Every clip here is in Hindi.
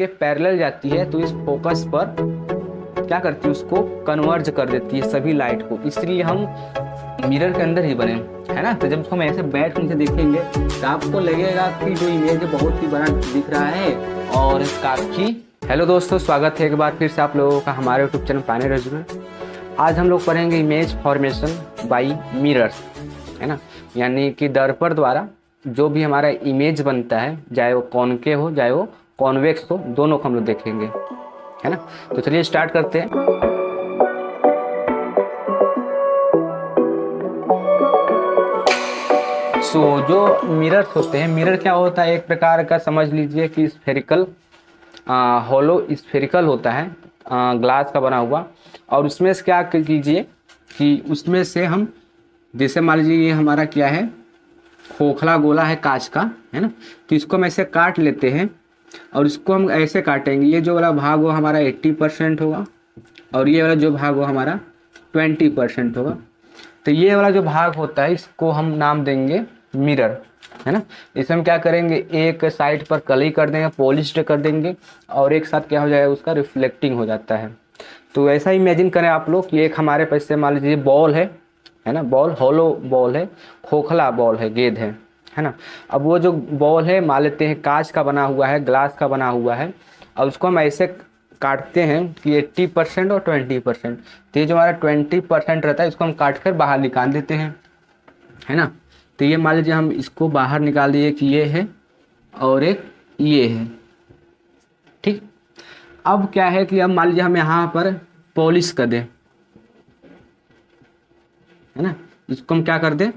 इसके पैरेलल जाती है तो इस फोकस पर क्या करती है, उसको कन्वर्ज कर देती है सभी लाइट को, इसलिए हम मिरर के अंदर ही बने, है ना। तो जब हम ऐसे बैठ कर देखेंगे तो आपको लगेगा कि जो इमेज है बहुत ही बड़ा दिख रहा है और काफी। हेलो दोस्तों, स्वागत है एक बार फिर से आप लोगों का हमारे यूट्यूब चैनल पायनियर एजू में। आज हम लोग पढ़ेंगे इमेज फॉर्मेशन बाय मिरर्स, है ना। यानी कि दर्पण द्वारा जो भी हमारा इमेज बनता है, चाहे वो कॉनकेव हो चाहे वो कॉन्वेक्स हो, दोनों को हम लोग देखेंगे, है ना। तो चलिए स्टार्ट करते हैं। जो मिरर्स होते हैं, मिरर क्या होता है, एक प्रकार का समझ लीजिए कि स्फेरिकल, होलो स्फेरिकल होता है, ग्लास का बना हुआ। और उसमें से क्या कीजिए कि उसमें से हम, जैसे मान लीजिए ये हमारा क्या है, खोखला गोला है कांच का, है ना। तो इसको हम ऐसे काट लेते हैं और इसको हम ऐसे काटेंगे। ये जो वाला भाग वो हमारा 80% होगा और ये वाला जो भाग वो हमारा 20% होगा। तो ये वाला जो भाग होता है इसको हम नाम देंगे मिरर, है ना। इसमें हम क्या करेंगे, एक साइड पर कलई कर देंगे, पॉलिश कर देंगे और एक साथ क्या हो जाएगा, उसका रिफ्लेक्टिंग हो जाता है। तो ऐसा इमेजिन करें आप लोग कि एक हमारे पास से मान लीजिए बॉल है ना, बॉल हॉलो बॉल है, खोखला बॉल है, गेंद है ना। अब वो जो बॉल है मान लेते हैं कांच का बना हुआ है, ग्लास का बना हुआ है, और उसको हम ऐसे काटते हैं कि 80% और 20%। तो ये जो हमारा 20% रहता है इसको हम काट कर बाहर निकाल देते हैं, है ना। तो ये मान लीजिए हम इसको बाहर निकाल दिए कि ये है और एक ये है, ठीक। अब क्या है कि अब मान लीजिए हम यहाँ पर पॉलिश कर दें, है ना। इसको हम क्या कर दें,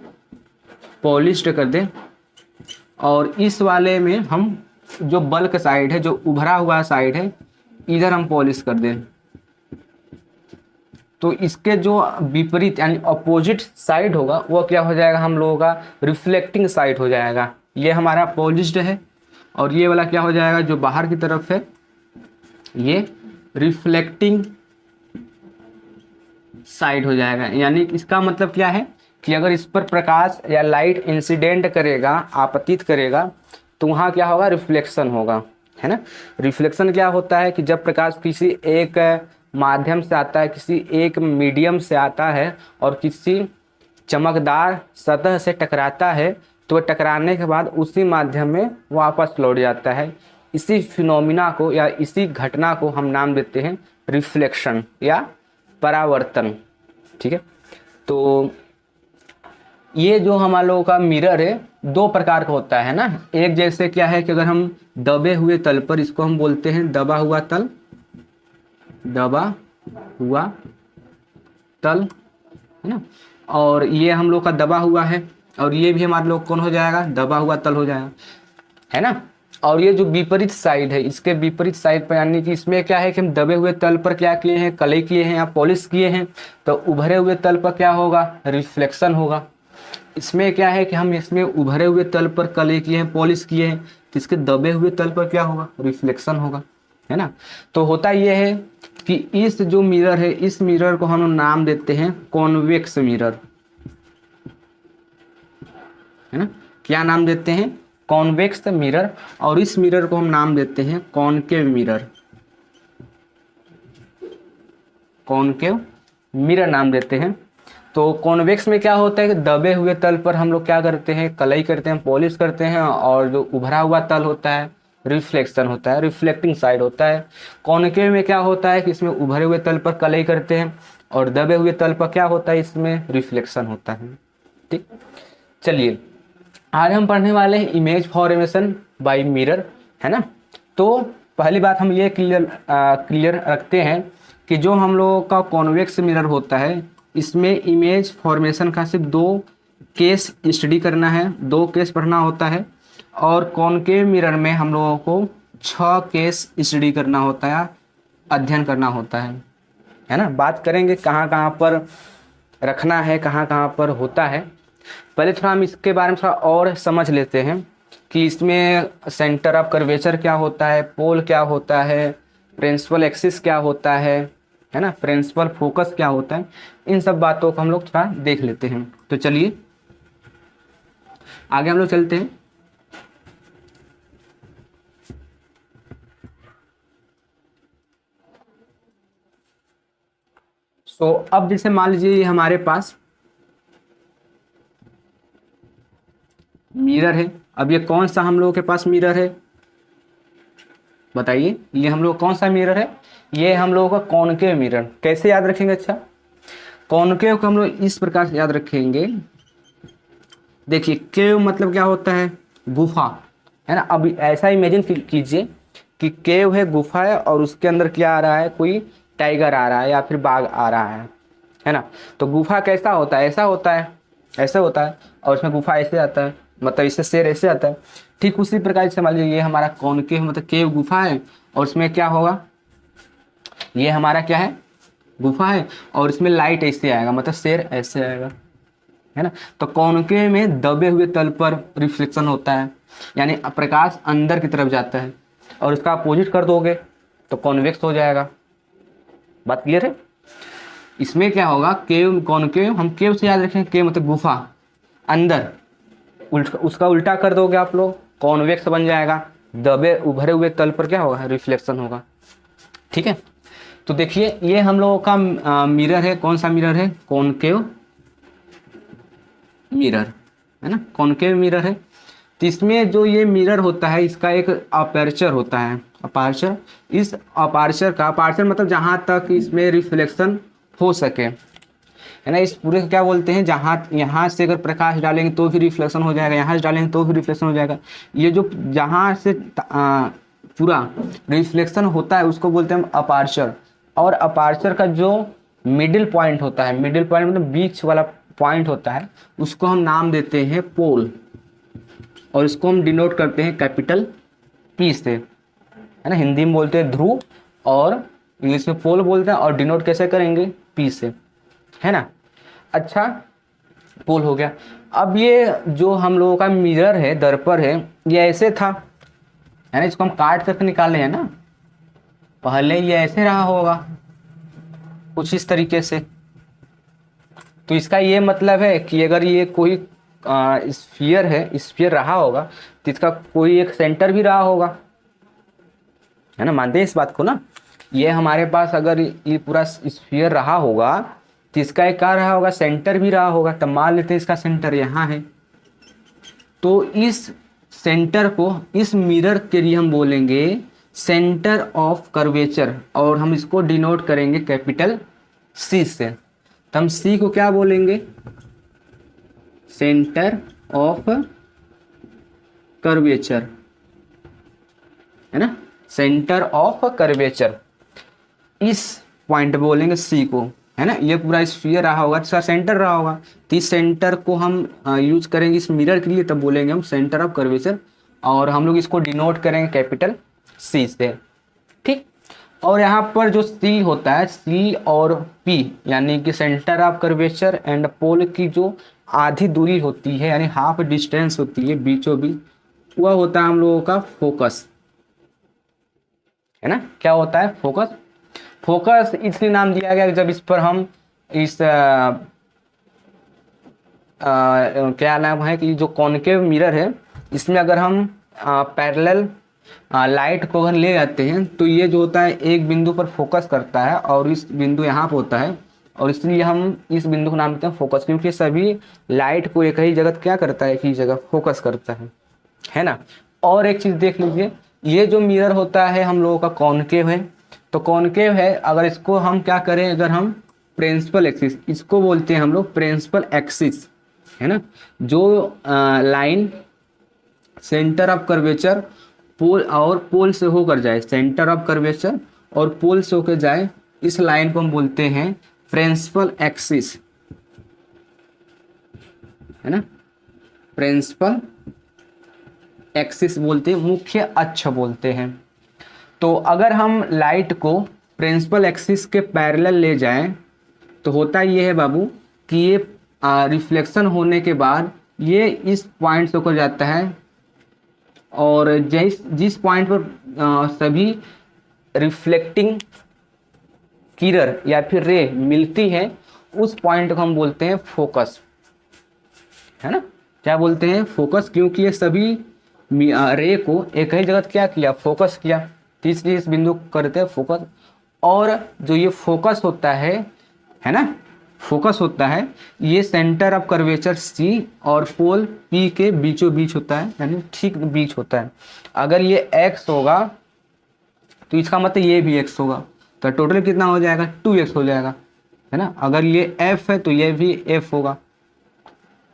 पॉलिश्ड कर दें। और इस वाले में हम जो बल्क साइड है, जो उभरा हुआ साइड है, इधर हम पॉलिश कर दें। तो इसके जो विपरीत यानी अपोजिट साइड होगा वो क्या हो जाएगा, हम लोगों का रिफ्लेक्टिंग साइड हो जाएगा। ये हमारा पॉलिश्ड है और ये वाला क्या हो जाएगा, जो बाहर की तरफ है, ये रिफ्लेक्टिंग साइड हो जाएगा। यानी इसका मतलब क्या है कि अगर इस पर प्रकाश या लाइट इंसिडेंट करेगा, आपतित करेगा, तो वहाँ क्या होगा, रिफ्लेक्शन होगा, है ना। रिफ्लेक्शन क्या होता है कि जब प्रकाश किसी एक माध्यम से आता है, किसी एक मीडियम से आता है और किसी चमकदार सतह से टकराता है, तो टकराने के बाद उसी माध्यम में वापस लौट जाता है। इसी फिनोमिना को या इसी घटना को हम नाम देते हैं रिफ्लेक्शन या परावर्तन, ठीक है। तो ये जो हमारे लोगों का मिरर है दो प्रकार का होता है ना। एक जैसे क्या है कि अगर हम दबे हुए तल पर, इसको हम बोलते हैं दबा हुआ तल, दबा हुआ तल, है ना। और ये हम लोग का दबा हुआ है और ये भी हमारे लोग कौन हो जाएगा, दबा हुआ तल हो जाएगा, है ना। और ये जो विपरीत साइड है, इसके विपरीत साइड पर, यानी कि इसमें क्या है कि हम दबे हुए तल पर क्या किए हैं, कलई किए हैं या पॉलिश किए हैं, तो उभरे हुए तल पर क्या होगा, रिफ्लेक्शन होगा। इसमें क्या है कि हम इसमें उभरे हुए तल पर कलई किए हैं, पॉलिश किए हैं, तो इसके दबे हुए तल पर क्या होगा, रिफ्लेक्शन होगा, है ना। तो होता यह है कि इस जो मिरर है, इस मिरर को हम नाम देते हैं कॉन्वेक्स मिरर, है ना। क्या नाम देते हैं, कॉन्वेक्स मिरर। और इस मिरर को हम नाम देते हैं कॉनकेव मिरर, कॉनकेव मिरर नाम देते हैं। तो कॉन्वेक्स में क्या होता है कि दबे हुए तल पर हम लोग क्या करते हैं, कलई करते हैं, पॉलिश करते हैं, और जो उभरा हुआ तल होता है रिफ्लेक्शन होता है, रिफ्लेक्टिंग साइड होता है। कॉनकेव में क्या होता है कि इसमें उभरे हुए तल पर कलई करते हैं और दबे हुए तल पर क्या होता है, इसमें रिफ्लेक्शन होता है, ठीक। चलिए आज हम पढ़ने वाले हैं इमेज फॉर्मेशन बाय मिरर, है ना। तो पहली बात हम ये क्लियर रखते हैं कि जो हम लोगों का कॉन्वेक्स मिरर होता है, इसमें इमेज फॉर्मेशन का सिर्फ 2 केस स्टडी करना है, 2 केस पढ़ना होता है। और कॉनकेव मिरर में हम लोगों को 6 केस स्टडी करना होता है, अध्ययन करना होता है ना। बात करेंगे कहाँ कहाँ पर रखना है, कहाँ कहाँ पर होता है। पहले थोड़ा हम इसके बारे में थोड़ा और समझ लेते हैं कि इसमें सेंटर ऑफ कर्वेचर क्या होता है, पोल क्या होता है, प्रिंसिपल एक्सिस क्या होता है ना, प्रिंसिपल फोकस क्या होता है। इन सब बातों को हम लोग थोड़ा देख लेते हैं। तो चलिए आगे हम लोग चलते हैं। सो अब जैसे मान लीजिए ये हमारे पास मिरर है। अब ये कौन सा हम लोगों के पास मिरर है बताइए, ये हम लोग कौन सा मिरर है? ये हम लोगों का कॉनकेव मिरर। कैसे याद रखेंगे? अच्छा, कॉनकेव को हम लोग इस प्रकार से याद रखेंगे। देखिए केव मतलब क्या होता है? गुफा, है ना। अब ऐसा इमेजिन कीजिए कि केव है, गुफा है, और उसके अंदर क्या आ रहा है? कोई टाइगर आ रहा है या फिर बाघ आ रहा है ना। तो गुफा कैसा होता है? ऐसा होता है, ऐसे होता है, और उसमें गुफा ऐसे आता है, मतलब इससे शेर ऐसे आता है। ठीक उसी प्रकार से मान लीजिए ये हमारा कॉनकेव मतलब केव गुफा है, और उसमें क्या होगा? ये हमारा क्या है? गुफा है, और इसमें लाइट ऐसे आएगा, मतलब शेर ऐसे आएगा, है ना। तो कॉनकेव में दबे हुए तल पर रिफ्लेक्शन होता है, यानी प्रकाश अंदर की तरफ जाता है, और उसका अपोजिट कर दोगे तो कॉन्वेक्स हो जाएगा। बात क्लियर है? इसमें क्या होगा? केव कॉनकेव, हम केव से याद रखेंगे, केव मतलब गुफा, अंदर उसका उल्टा कर दोगे आप लोग, कॉन्वेक्स बन जाएगा। दबे उभरे हुए तल पर क्या होगा? रिफ्लेक्शन होगा। ठीक है, तो देखिए ये हम लोगों का मिरर है। कौन सा मिरर है? कॉनकेव मिरर, है ना, कॉनकेव मिरर है। तो इसमें जो ये मिरर होता है इसका एक अपर्चर होता है, अपर्चर। इस अपर्चर का, अपर्चर मतलब जहाँ तक इसमें रिफ्लेक्शन हो सके, है ना। इस पूरे को क्या बोलते हैं? जहाँ यहाँ से अगर प्रकाश डालेंगे तो भी रिफ्लेक्शन हो जाएगा, यहाँ से डालेंगे तो भी रिफ्लेक्शन हो जाएगा। ये जो जहाँ से पूरा रिफ्लेक्शन होता है उसको बोलते हैं हम अपर्चर। और अपर्चर का जो मिडिल पॉइंट होता है, मिडिल पॉइंट मतलब बीच वाला पॉइंट होता है, उसको हम नाम देते हैं पोल, और इसको हम डिनोट करते हैं कैपिटल पी से, है ना। हिंदी में बोलते हैं ध्रुव, और इंग्लिश में पोल बोलते हैं, और डिनोट कैसे करेंगे? पी से, है ना। अच्छा, पोल हो गया। अब ये जो हम लोगों का मिरर है, दर्पण है, ये ऐसे था, है ना। इसको हम काट करके निकाले हैं ना, पहले ये ऐसे रहा होगा कुछ इस तरीके से। तो इसका ये मतलब है कि अगर ये कोई स्फीयर है, स्फीयर रहा होगा, तो इसका कोई एक सेंटर भी रहा होगा, है ना। मानते हैं इस बात को ना। ये हमारे पास अगर ये पूरा स्फीयर रहा होगा तो इसका एक क्या रहा होगा? सेंटर भी रहा होगा। तब मान लेते हैं इसका सेंटर यहाँ है, तो इस सेंटर को, इस मिरर के लिए हम बोलेंगे सेंटर ऑफ कर्वेचर, और हम इसको डिनोट करेंगे कैपिटल सी से। तो हम सी को क्या बोलेंगे? सेंटर ऑफ कर्वेचर, है ना, सेंटर ऑफ कर्वेचर। इस पॉइंट बोलेंगे सी को, है ना। ये पूरा स्फीयर रहा होगा, इसका सेंटर रहा होगा, तो इस सेंटर को हम यूज करेंगे इस मिरर के लिए, तब बोलेंगे हम सेंटर ऑफ कर्वेचर, और हम लोग इसको डिनोट करेंगे कैपिटल सी से। ठीक, और यहाँ पर जो सी होता है, सी और पी, यानी कि centre of curvature and pole की जो आधी दूरी होती है, यानी हाफ डिस्टेंस होती है बीचों बीच, वह होता है हम लोगों का फोकस, है ना। क्या होता है? फोकस। फोकस इसलिए नाम दिया गया जब इस पर हम इस क्या नाम है कि जो कॉनकेव मिरर है, इसमें अगर हम पैरेलल लाइट को अगर ले जाते हैं तो ये जो होता है एक बिंदु पर फोकस करता है, और इस बिंदु यहाँ पर होता है, और इसलिए हम इस बिंदु को नाम देते हैं फोकस, क्योंकि सभी लाइट को एक ही जगह क्या करता है? एक ही जगह फोकस करता है ना। और एक चीज़ देख लीजिए, ये जो मिरर होता है हम लोगों का कॉनकेव है, तो कॉनकेव है, अगर इसको हम क्या करें, अगर हम प्रिंसिपल एक्सिस, इसको बोलते हैं हम लोग प्रिंसिपल एक्सिस, है ना। जो लाइन सेंटर ऑफ कर्वेचर पोल और पोल से होकर जाए, सेंटर ऑफ कर्वेचर और पोल से होकर जाए, इस लाइन को हम बोलते हैं प्रिंसिपल एक्सिस, है ना। प्रिंसिपल एक्सिस बोलते हैं, मुख्य अक्ष बोलते हैं। तो अगर हम लाइट को प्रिंसिपल एक्सिस के पैरेलल ले जाएं तो होता ये है बाबू कि ये रिफ्लेक्शन होने के बाद ये इस पॉइंट से होकर जाता है, और जिस पॉइंट पर सभी रिफ्लेक्टिंग किरण या फिर रे मिलती है, उस पॉइंट को हम बोलते हैं फोकस, है ना। क्या बोलते हैं? फोकस, क्योंकि ये सभी रे को एक ही जगह क्या किया? फोकस किया, इसलिए इस बिंदु को करते हैं फोकस। और जो ये फोकस होता है है ना, फोकस होता है, ये सेंटर ऑफ कर्वेचर C और पोल P के बीचों बीच होता है, यानी ठीक बीच होता है। अगर ये X होगा तो इसका मतलब ये भी X होगा, तो टोटल कितना हो जाएगा, 2X हो जाएगा, है ना। अगर ये F है तो ये भी F होगा,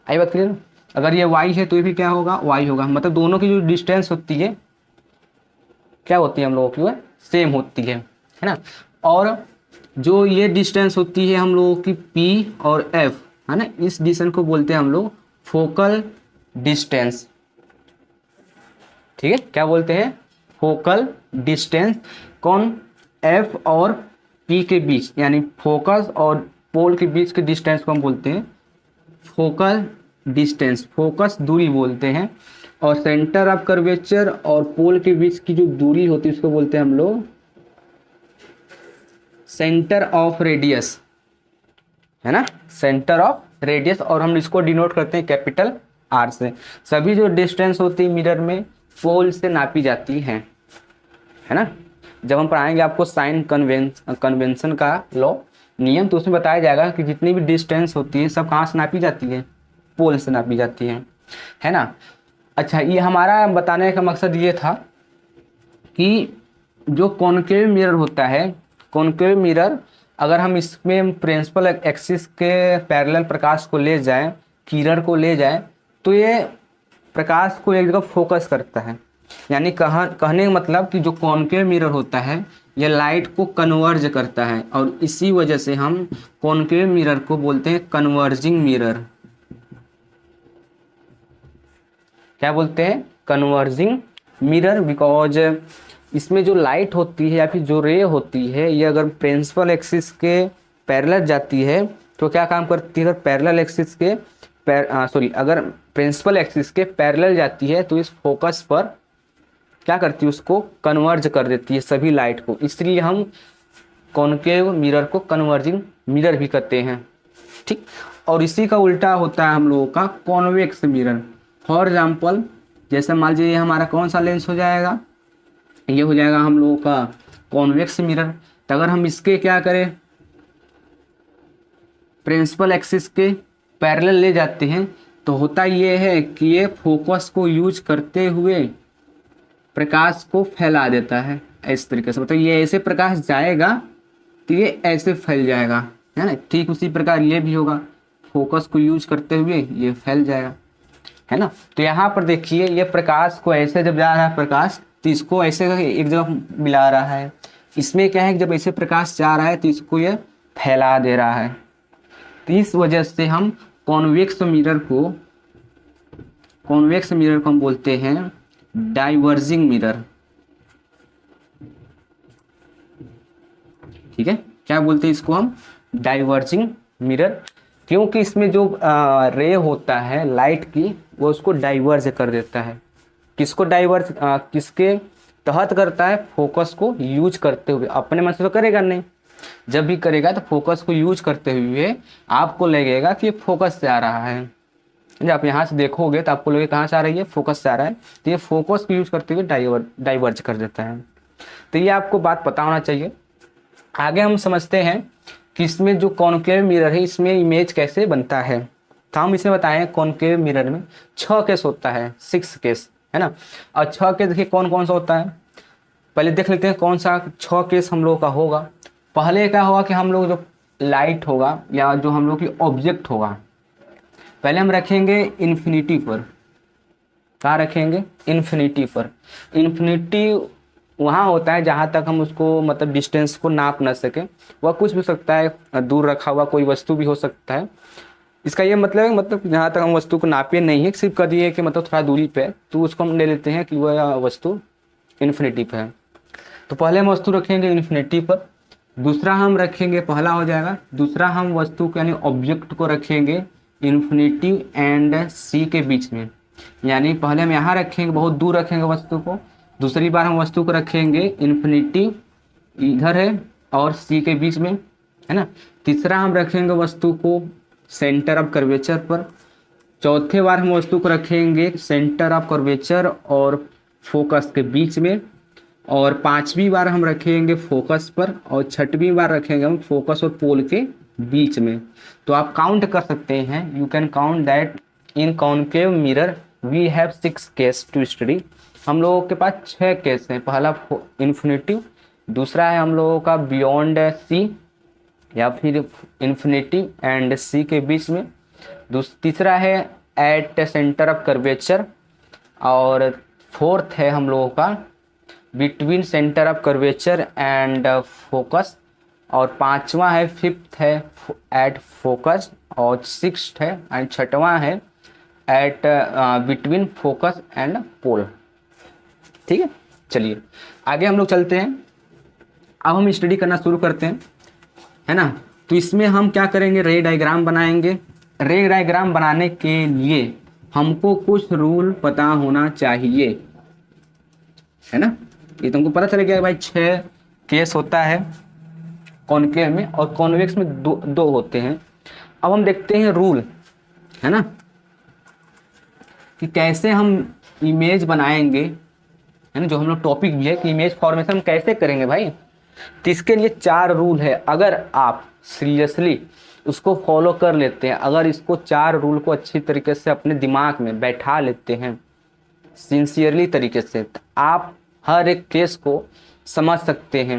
आई बात क्लियर। अगर ये Y है तो ये भी क्या होगा, Y होगा। मतलब दोनों की जो डिस्टेंस होती है क्या होती है हम लोगों की, वह सेम होती है ना। और जो ये डिस्टेंस होती है हम लोगों की P और F, है ना, इस डिस्टेंस को बोलते हैं हम लोग फोकल डिस्टेंस। ठीक है, क्या बोलते हैं, फोकल डिस्टेंस। कौन, F और P के बीच, यानी फोकस और पोल के बीच के डिस्टेंस को हम बोलते हैं फोकल डिस्टेंस, फोकस दूरी बोलते हैं। और सेंटर ऑफ कर्वेचर और पोल के बीच की जो दूरी होती है उसको बोलते हैं हम लोग सेंटर ऑफ रेडियस, है ना, सेंटर ऑफ रेडियस। और हम इसको डिनोट करते हैं कैपिटल R से। सभी जो डिस्टेंस होती है मिरर में पोल से नापी जाती हैं, है ना। जब हम पढ़ाएंगे आपको साइन कन्वेंशन का लॉ, नियम, तो उसमें बताया जाएगा कि जितनी भी डिस्टेंस होती है सब कहाँ से नापी जाती है, पोल से नापी जाती है ना। अच्छा, ये हमारा बताने का मकसद ये था कि जो कॉनकेव मिरर होता है, कॉनकेव मिरर अगर हम इसमें प्रिंसिपल एक्सिस के पैरेलल प्रकाश को ले जाएं, किरण को ले जाएं, तो ये प्रकाश को एक जगह फोकस करता है। यानी कहने का मतलब कि जो कॉनकेव मिरर होता है ये लाइट को कन्वर्ज करता है, और इसी वजह से हम कॉनकेव मिरर को बोलते हैं कन्वर्जिंग मिरर। क्या बोलते हैं, कन्वर्जिंग मिरर, बिकॉज इसमें जो लाइट होती है या फिर जो रे होती है ये अगर प्रिंसिपल एक्सिस के पैरेलल जाती है तो क्या काम करती है, अगर पैरेलल एक्सिस के अगर प्रिंसिपल एक्सिस के पैरेलल जाती है तो इस फोकस पर क्या करती है, उसको कन्वर्ज कर देती है सभी लाइट को। इसलिए हम कॉनकेव मिरर को कन्वर्जिंग मिरर भी कहते हैं, ठीक। और इसी का उल्टा होता है हम लोगों का कॉन्वेक्स मिरर। फॉर एग्जाम्पल, जैसे मान लीजिए ये हमारा कौन सा लेंस हो जाएगा, ये हो जाएगा हम लोगों का कॉन्वेक्स मिरर। तो अगर हम इसके क्या करें, प्रिंसिपल एक्सिस के पैरेलल ले जाते हैं तो होता ये है कि ये फोकस को यूज करते हुए प्रकाश को फैला देता है इस तरीके से। मतलब ये ऐसे प्रकाश जाएगा तो ये ऐसे फैल जाएगा, है ना। ठीक उसी प्रकार ये भी होगा, फोकस को यूज करते हुए ये फैल जाएगा, है ना। तो यहाँ पर देखिए ये प्रकाश को ऐसे जब जा रहा है प्रकाश, तो इसको ऐसे एक जगह मिला रहा है। इसमें क्या है कि जब ऐसे प्रकाश जा रहा है तो इसको ये फैला दे रहा है। तो इस वजह से हम कॉन्वेक्स मिरर को हम बोलते हैं डाइवर्जिंग मिरर। ठीक है, क्या बोलते हैं इसको हम, डाइवर्जिंग मिरर, क्योंकि इसमें जो रे होता है लाइट की वो उसको डाइवर्ज कर देता है। किसको डाइवर्ज, किसके तहत करता है, फोकस को यूज करते हुए। अपने मन से तो करेगा नहीं, जब भी करेगा तो फोकस को यूज करते हुए आपको लगेगा कि ये फोकस से आ रहा है। जब आप यहाँ से देखोगे तो आपको लगेगा कहाँ से आ रही है, फोकस से आ रहा है, तो ये फोकस को यूज करते हुए डाइवर्ज कर देता है। तो ये आपको बात पता होना चाहिए। आगे हम समझते हैं कि इसमें जो कॉनकेव मिरर है इसमें इमेज कैसे बनता है। तो हम इसे बताएं, कॉनकेव मिरर में 6 केस होता है, 6 केस, है ना। और 6 केस देखिए कौन कौन सा होता है, पहले देख लेते हैं कौन सा 6 केस हम लोग का होगा। पहले क्या होगा कि हम लोग जो लाइट होगा या जो हम लोग की ऑब्जेक्ट होगा, पहले हम रखेंगे इन्फिनिटी पर। कहाँ रखेंगे, इन्फिनिटी पर। इन्फिनिटी वहाँ होता है जहाँ तक हम उसको मतलब डिस्टेंस को नाप ना सके। वह कुछ भी हो सकता है, दूर रखा हुआ कोई वस्तु भी हो सकता है। इसका ये मतलब है, मतलब जहाँ तक हम वस्तु को नापे नहीं है, सिर्फ कह दिए कि मतलब थोड़ा दूरी पे, तो उसको हम ले लेते हैं कि वह वस्तु इन्फिनिटी पे है। तो पहले हम वस्तु रखेंगे इन्फिनिटी पर। दूसरा हम रखेंगे, पहला हो जाएगा। दूसरा हम वस्तु को यानी ऑब्जेक्ट को रखेंगे इन्फिनिटी एंड सी के बीच में। यानी पहले हम यहाँ रखेंगे, बहुत दूर रखेंगे वस्तु को। दूसरी बार हम वस्तु को रखेंगे इन्फिनिटी इधर है और सी के बीच में, है ना। तीसरा हम रखेंगे वस्तु को सेंटर ऑफ कर्वेचर पर। चौथे बार हम वस्तु को रखेंगे सेंटर ऑफ कर्वेचर और फोकस के बीच में। और 5वीं बार हम रखेंगे फोकस पर। और 6वीं बार रखेंगे हम फोकस और पोल के बीच में। तो आप काउंट कर सकते हैं, you can count that in concave mirror we have 6 case to study. हम लोगों के पास 6 केस हैं। पहला इन्फिनिटिव, दूसरा है हम लोगों का बियॉन्ड सी या फिर इन्फिनिटी एंड सी के बीच में, तीसरा है एट सेंटर ऑफ कर्वेचर, और फोर्थ है हम लोगों का between centre of curvature and focus, और पांचवा है, फिफ्थ है एट फोकस, और सिक्स्थ है एंड छठवां है eight between focus and pole. ठीक है, चलिए आगे हम लोग चलते हैं। अब हम स्टडी करना शुरू करते हैं, है ना। तो इसमें हम क्या करेंगे, रे डायग्राम बनाएंगे। रे डायग्राम बनाने के लिए हमको कुछ रूल पता होना चाहिए, है ना। ये तुमको पता चल गया कि भाई 6 केस होता है कॉनकेव में, और कॉन्वेक्स में दो होते हैं। अब हम देखते हैं रूल, है ना, कि कैसे हम इमेज बनाएंगे, है ना। जो हम लोग टॉपिक भी है कि इमेज फॉर्मेशन हम कैसे करेंगे भाई, तो इसके लिए 4 रूल है। अगर आप सीरियसली उसको फॉलो कर लेते हैं, अगर इसको 4 रूल को अच्छी तरीके से अपने दिमाग में बैठा लेते हैं सिंसियरली तरीके से, तो आप हर एक केस को समझ सकते हैं,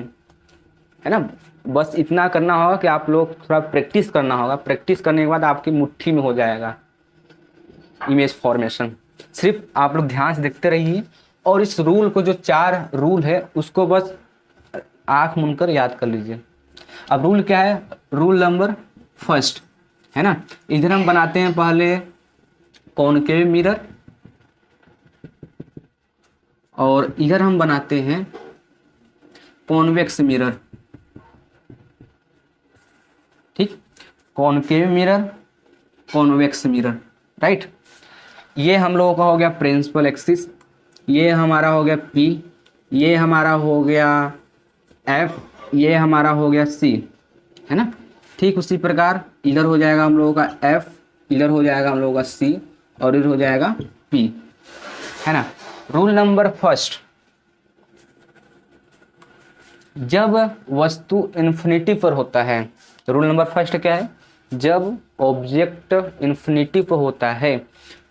है ना। बस इतना करना होगा कि आप लोग थोड़ा प्रैक्टिस करना होगा। प्रैक्टिस करने के बाद आपकी मुट्ठी में हो जाएगा इमेज फॉर्मेशन। सिर्फ आप लोग ध्यान से देखते रहिए, और इस रूल को, जो 4 रूल है, उसको बस आंख मूंदकर याद कर लीजिए। अब रूल क्या है, रूल नंबर फर्स्ट, है ना। इधर हम बनाते हैं पहले कॉनकेव मिरर, और इधर हम बनाते हैं कॉन्वेक्स मिरर। ठीक, concave mirror, convex mirror, right. ये हम लोगों का हो गया प्रिंसिपल एक्सिस, ये हमारा हो गया P, ये हमारा हो गया F, ये हमारा हो गया C, है ना। ठीक उसी प्रकार इधर हो जाएगा हम लोगों का F, इधर हो जाएगा हम लोगों का C, और इधर हो जाएगा P, है ना। रूल नंबर फर्स्ट, जब वस्तु इन्फिनिटी पर होता है, रूल नंबर फर्स्ट क्या है, जब ऑब्जेक्ट इन्फिनिटी पर होता है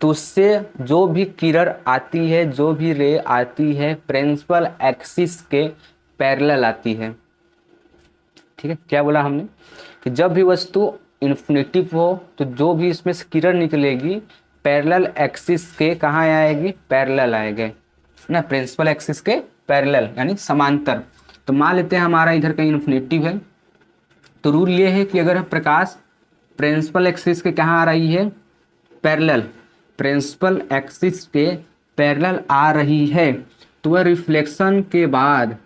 तो उससे जो भी किरण आती है, जो भी रे आती है, प्रिंसिपल एक्सिस के पैरेलल आती है। ठीक है, क्या बोला हमने कि जब भी वस्तु इन्फिनिटी पर हो तो जो भी इसमें से किरण निकलेगी पैरेलल एक्सिस के कहाँ आएगी, पैरेलल आएगा ना, प्रिंसिपल एक्सिस के पैरेलल यानी समांतर। तो मान लेते हैं हमारा इधर कहीं इन्फिनिटी है, तो रूल ये है कि अगर प्रकाश प्रिंसिपल एक्सिस के कहाँ आ रही है, पैरेलल, प्रिंसिपल एक्सिस के पैरेलल आ रही है, तो वह रिफ्लेक्शन के बाद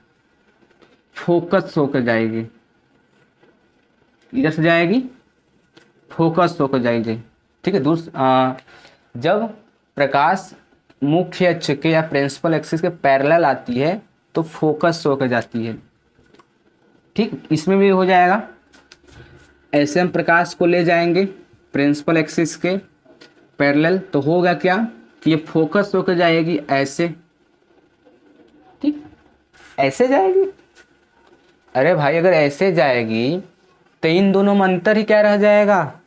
फोकस होकर जाएगी, इधर से जाएगी फोकस होकर जाएगी। ठीक है, जब प्रकाश मुख्य अक्ष के या प्रिंसिपल एक्सिस के पैरेलल आती है तो फोकस होकर जाती है। ठीक, इसमें भी हो जाएगा। ऐसे हम प्रकाश को ले जाएंगे प्रिंसिपल एक्सिस के पैरेलल, तो होगा क्या कि ये फोकस होकर जाएगी ऐसे। ठीक, ऐसे जाएगी। अरे भाई अगर ऐसे जाएगी तो इन दोनों में अंतर ही क्या रह जाएगा,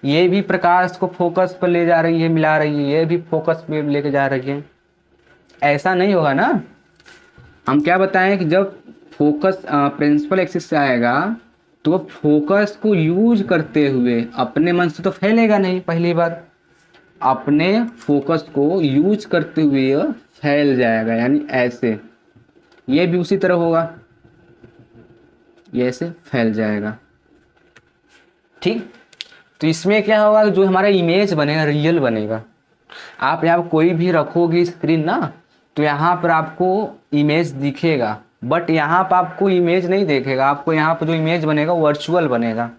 ये भी प्रकाश को फोकस पर ले जा रही है, मिला रही है, ये भी फोकस पे लेके जा रही है, ऐसा नहीं होगा ना। हम क्या बताएं कि जब फोकस प्रिंसिपल एक्सिस से आएगा तो फोकस को यूज करते हुए अपने मन से तो फैलेगा नहीं, पहली बात अपने फोकस को यूज करते हुए फैल जाएगा, यानी ऐसे। ये भी उसी तरह होगा, ये ऐसे फैल जाएगा। ठीक, तो इसमें क्या होगा, जो हमारा इमेज बनेगा रियल बनेगा। आप यहाँ कोई भी रखोगे स्क्रीन ना, तो यहाँ पर आपको इमेज दिखेगा, बट यहाँ पर आपको इमेज नहीं देखेगा। आपको यहाँ पर जो इमेज बनेगा वर्चुअल बनेगा।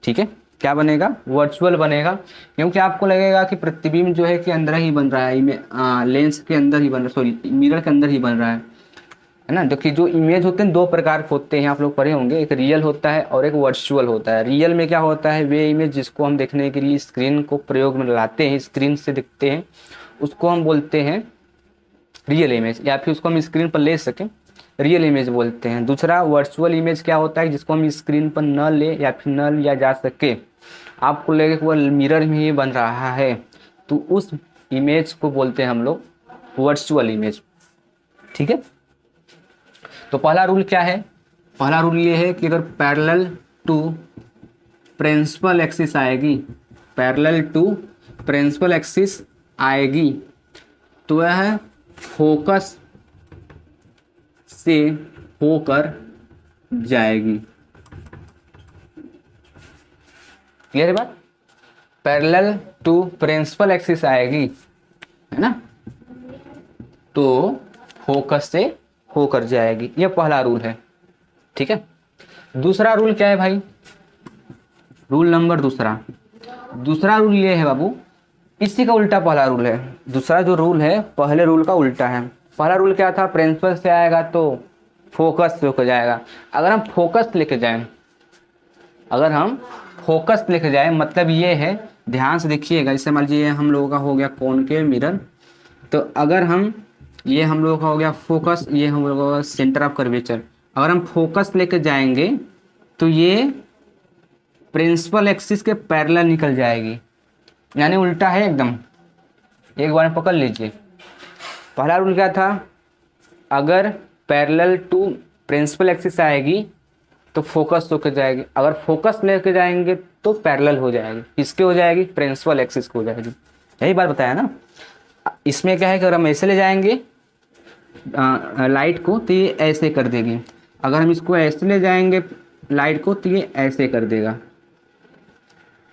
ठीक है, क्या बनेगा, वर्चुअल बनेगा, क्योंकि आपको लगेगा कि प्रतिबिंब जो है कि अंदर ही बन रहा है, लेंस के अंदर ही बन रहा है, सॉरी मिरर के अंदर ही बन रहा है ना। क्योंकि जो इमेज होते हैं 2 प्रकार के होते हैं, आप लोग पढ़े होंगे, एक रियल होता है और एक वर्चुअल होता है। रियल में क्या होता है, वे इमेज जिसको हम देखने के लिए स्क्रीन को प्रयोग में लाते हैं, स्क्रीन से दिखते हैं, उसको हम बोलते हैं रियल इमेज, या फिर उसको हम स्क्रीन पर ले सकें रियल इमेज बोलते हैं। दूसरा वर्चुअल इमेज क्या होता है, जिसको हम स्क्रीन पर न ले या फिर न लिया जा सके, आपको लगे कि वो मिरर में ही बन रहा है, तो उस इमेज को बोलते हैं हम लोग वर्चुअल इमेज। ठीक है, तो पहला रूल क्या है, पहला रूल ये है कि अगर पैरेलल टू प्रिंसिपल एक्सिस आएगी, पैरेलल टू प्रिंसिपल एक्सिस आएगी, तो वह फोकस से होकर जाएगी। क्लियर है बात, पैरेलल टू प्रिंसिपल एक्सिस आएगी, है ना, तो फोकस से होकर जाएगी, ये पहला रूल है। ठीक है, दूसरा रूल क्या है भाई, रूल नंबर दूसरा रूल ये है बाबू, इसी का उल्टा पहला रूल है। दूसरा जो रूल है पहले रूल का उल्टा है। पहला रूल क्या था, प्रिंसिपल से आएगा तो फोकस से होकर जाएगा। अगर हम फोकस लेके जाएं, अगर हम फोकस लेके जाएं मतलब ये है, ध्यान से देखिएगा, जैसे मान लीजिए हम लोगों का हो गया कॉनकेव मिरर, तो अगर हम ये हम लोगों का हो गया फोकस, ये हम लोगों का सेंटर ऑफ कर्वेचर, अगर हम फोकस लेके जाएंगे तो ये प्रिंसिपल एक्सिस के पैरेलल निकल जाएगी, यानी उल्टा है एकदम। एक बार पकड़ लीजिए, पहला रूल क्या था, अगर पैरेलल टू प्रिंसिपल एक्सिस आएगी तो फोकस होकर जाएगी, अगर फोकस लेके जाएंगे तो पैरेलल हो जाएगी, किसके हो जाएगी, प्रिंसिपल एक्सिस को हो जाएगी। यही बात बताया ना। इसमें क्या है कि अगर हम ऐसे ले जाएंगे लाइट को तो ये ऐसे कर देगी, अगर हम इसको ऐसे ले जाएंगे लाइट को तो ये ऐसे कर देगा।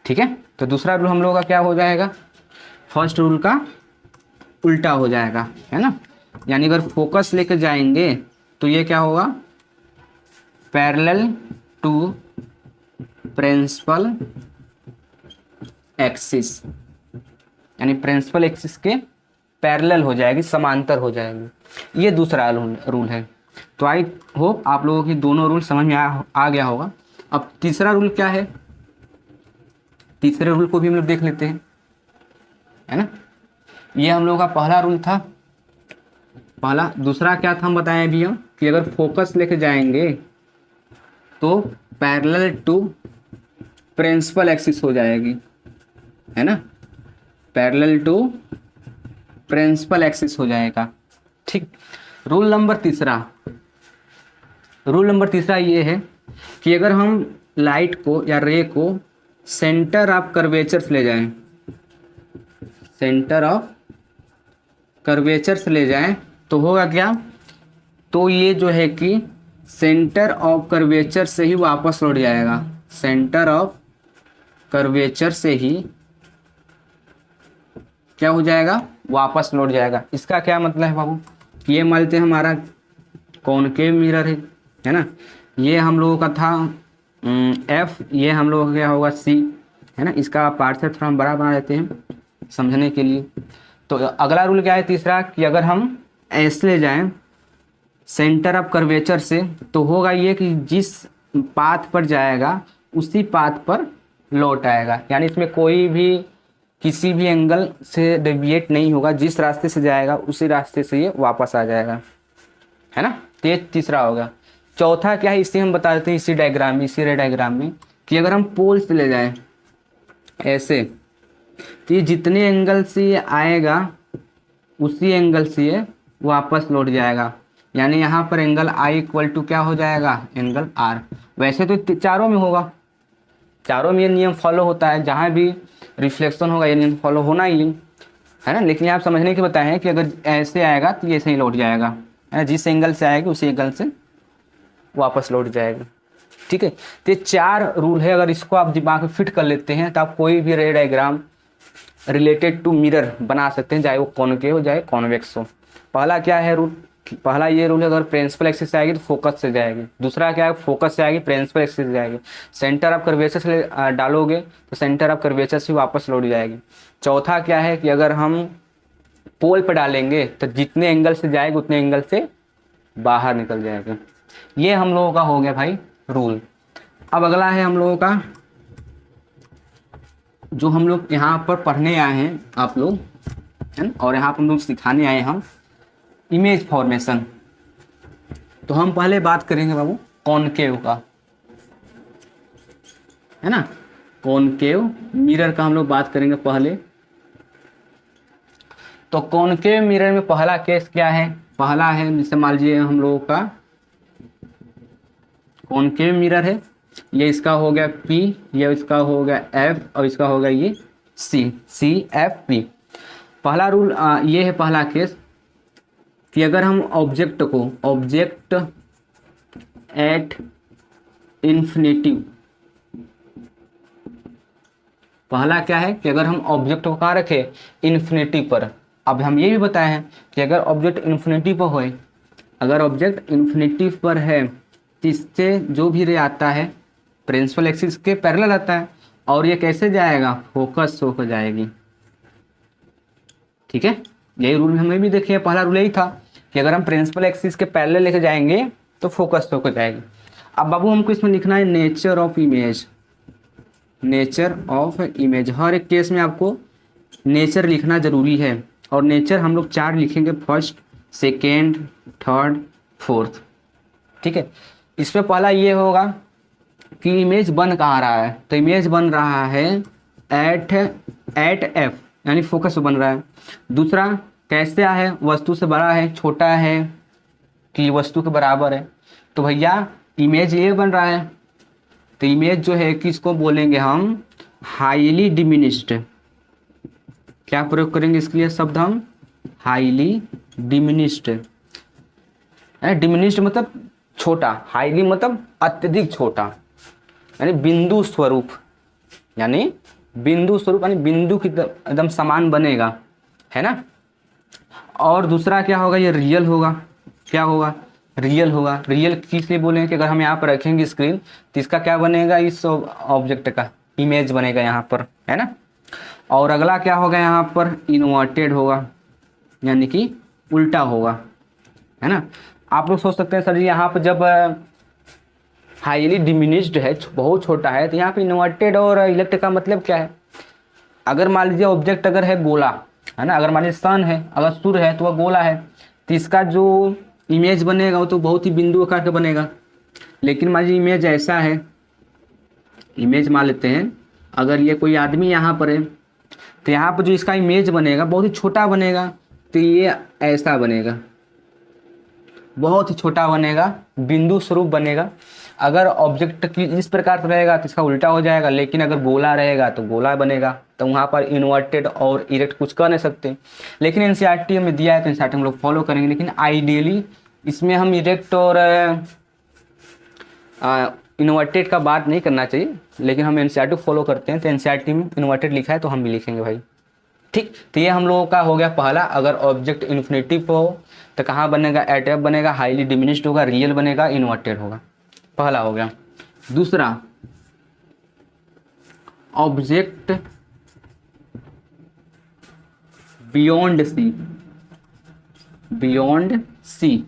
ठीक है, तो दूसरा रूल हम लोगों का क्या हो जाएगा, फर्स्ट रूल का उल्टा हो जाएगा, है ना। यानी अगर फोकस लेकर जाएंगे तो ये क्या होगा, पैरेलल टू प्रिंसिपल एक्सिस, यानी प्रिंसिपल एक्सिस के पैरेलल हो जाएगी, समांतर हो जाएगी। ये दूसरा रूल है। तो आई होप आप लोगों की दोनों रूल समझ में आ गया होगा। अब तीसरा रूल क्या है, तीसरे रूल को भी हम लोग देख लेते हैं, है ना। ये हम लोगों का पहला रूल था, पहला। दूसरा क्या था हम बताएं अभी हम, कि अगर फोकस लेके जाएंगे तो पैरेलल टू प्रिंसिपल एक्सिस हो जाएगी, है ना, पैरेलल टू प्रिंसिपल एक्सिस हो जाएगा। ठीक, रूल नंबर तीसरा ये है कि अगर हम लाइट को या रे को सेंटर ऑफ कर्वेचर से ले जाएं, सेंटर ऑफ कर्वेचर से ले जाएं तो होगा क्या, तो ये जो है कि सेंटर ऑफ कर्वेचर से ही वापस लौट जाएगा, सेंटर ऑफ कर्वेचर से ही क्या हो जाएगा, वापस लौट जाएगा। इसका क्या मतलब है बाबू, कि ये मान लेते हैं हमारा कॉनकेव मिरर है ना, ये हम लोगों का था F, ये हम लोगों का क्या होगा C, है ना। इसका पार्ट से थोड़ा हम बड़ा बना देते हैं समझने के लिए। तो अगला रूल क्या है तीसरा, कि अगर हम ऐसे ले जाएं सेंटर ऑफ कर्वेचर से, तो होगा ये कि जिस पाथ पर जाएगा उसी पाथ पर लौट आएगा, यानी इसमें कोई भी किसी भी एंगल से डेविएट नहीं होगा, जिस रास्ते से जाएगा उसी रास्ते से ये वापस आ जाएगा, है ना। तो ये तीसरा होगा। चौथा क्या है, इसे हम बता देते हैं इसी डायग्राम में, इसी रे डायग्राम में, कि अगर हम पोल से ले जाएं ऐसे, तो ये जितने एंगल से ये आएगा उसी एंगल से ये वापस लौट जाएगा, यानी यहाँ पर एंगल आई इक्वल टू क्या हो जाएगा, एंगल आर। वैसे तो चारों में होगा, चारों में ये नियम फॉलो होता है, जहाँ भी रिफ्लेक्शन होगा ये नियम फॉलो होना ही है ना। लेकिन आप समझने के बताए हैं कि अगर ऐसे आएगा तो ये ऐसे ही लौट जाएगा, है ना, जिस एंगल से आएगी उसी एंगल से वापस लौट जाएगा। ठीक है, तो ये 4 रूल है, अगर इसको आप दिमाग में फिट कर लेते हैं तो आप कोई भी रे डायग्राम रिलेटेड टू मिरर बना सकते हैं, चाहे वो कॉनकेव हो चाहे कॉन्वेक्स हो। पहला क्या है रूल, पहला ये रूल है, अगर प्रिंसिपल एक्सिस से आएगी तो फोकस से जाएगी। दूसरा क्या है, फोकस से आएगी प्रिंसिपल एक्सिस से जाएगी। सेंटर ऑफ कर्वेचर से डालोगे तो सेंटर ऑफ कर्वेचर से वापस लौट जाएगी। चौथा क्या है कि अगर हम पोल पर डालेंगे तो जितने एंगल से जाएगी उतने एंगल से बाहर निकल जाएगा। ये हम लोगों का हो गया भाई रूल। अब अगला है हम लोगों का, जो हम लोग यहाँ पर पढ़ने आए हैं आप लोग, है ना, और यहाँ पर हम लोग सिखाने आए हम इमेज फॉर्मेशन। तो हम पहले बात करेंगे बाबू कॉनकेव का, है ना। कॉनकेव मिरर का हम लोग बात करेंगे पहले। तो कॉनकेव मिरर में पहला केस क्या है, पहला है जैसे मान लीजिए हम लोगों का कॉनकेव मिरर है, ये इसका हो गया P, ये इसका हो गया F और इसका हो गया ये CFP। पहला रूल ये है, पहला केस कि अगर हम ऑब्जेक्ट एट इन्फिनिटिव, पहला क्या है कि अगर हम ऑब्जेक्ट को कहाँ रखें, इन्फिनिटी पर। अब हम ये भी बताए हैं कि अगर ऑब्जेक्ट इन्फिनिटी पर होए, अगर ऑब्जेक्ट इन्फिनिटी पर है तो इससे जो भी रे आता है प्रिंसिपल एक्सिस के पैरेलल आता है, और ये कैसे जाएगा, फोकस होकर जाएगी। ठीक है, यही रूल हमें भी देखिए, पहला रूल यही था कि अगर हम प्रिंसिपल एक्सिस के पैरेलल लेके जाएंगे तो फोकस होकर जाएगी। अब बाबू हमको इसमें लिखना है nature of image, nature of image. हर एक केस में आपको नेचर लिखना जरूरी है, और नेचर हम लोग 4 लिखेंगे, फर्स्ट, सेकेंड, थर्ड, फोर्थ। ठीक है, इसमें पहला ये होगा कि इमेज बन कहाँ रहा है, तो इमेज बन रहा है एट F, यानी फोकस बन रहा है। दूसरा कैसे है, वस्तु से बड़ा है, छोटा है कि वस्तु के बराबर है, तो भैया इमेज ये बन रहा है, तो इमेज जो है कि इसको बोलेंगे हम हाईली डिमिनिश्ड। क्या प्रयोग करेंगे इसके लिए शब्द हम, हाईली डिमिनिश्ड। डिमिनिश्ड मतलब छोटा, हाईली मतलब अत्यधिक छोटा, यानी बिंदु स्वरूप, यानी बिंदु स्वरूप, यानी बिंदु की एकदम समान बनेगा, है ना। और दूसरा क्या होगा, ये रियल होगा। क्या होगा, रियल होगा। रियल किस लिए बोलेंगे कि अगर हम यहाँ पर रखेंगे स्क्रीन तो इसका क्या बनेगा, इस ऑब्जेक्ट का इमेज बनेगा यहाँ पर, है ना। और अगला क्या होगा, यहाँ पर इन्वर्टेड होगा, यानी कि उल्टा होगा, है ना। आप लोग सोच सकते हैं सर जी यहाँ पर जब हाईली डिमिनिश्ड है, बहुत छोटा है, तो यहाँ पे इन्वर्टेड और इलेक्ट का मतलब क्या है। अगर मान लीजिए ऑब्जेक्ट अगर है गोला, है ना, अगर मान लीजिए सन है, अगर सूर्य है तो वह गोला है, तो इसका जो इमेज बनेगा वो तो बहुत ही बिंदु आकार का बनेगा। लेकिन मान लीजिए इमेज ऐसा है, इमेज मान लेते हैं अगर ये कोई आदमी यहाँ पर है, तो यहाँ पर जो इसका इमेज बनेगा बहुत ही छोटा बनेगा, तो ये ऐसा बनेगा, बहुत ही छोटा बनेगा, बिंदु स्वरूप बनेगा। अगर ऑब्जेक्ट की इस प्रकार से रहेगा तो इसका उल्टा हो जाएगा, लेकिन अगर गोला रहेगा तो गोला बनेगा, तो वहाँ पर इन्वर्टेड और इरेक्ट कुछ कर नहीं सकते। लेकिन एनसीईआरटी में दिया है तो एनसीईआरटी हम लोग फॉलो करेंगे, लेकिन आइडियली इसमें हम इरेक्ट और इन्वर्टेड का बात नहीं करना चाहिए, लेकिन हम एनसीईआरटी फॉलो करते हैं, तो एनसीईआरटी में इन्वर्टेड लिखा है तो हम भी लिखेंगे भाई। ठीक, तो ये हम लोगों का हो गया पहला, अगर ऑब्जेक्ट इन्फिनिटिव हो तो कहाँ बनेगा, एट एफ बनेगा, हाईली डिमिनिश्ड होगा, रियल बनेगा, इन्वर्टेड होगा, पहला हो गया। दूसरा object beyond C, beyond C,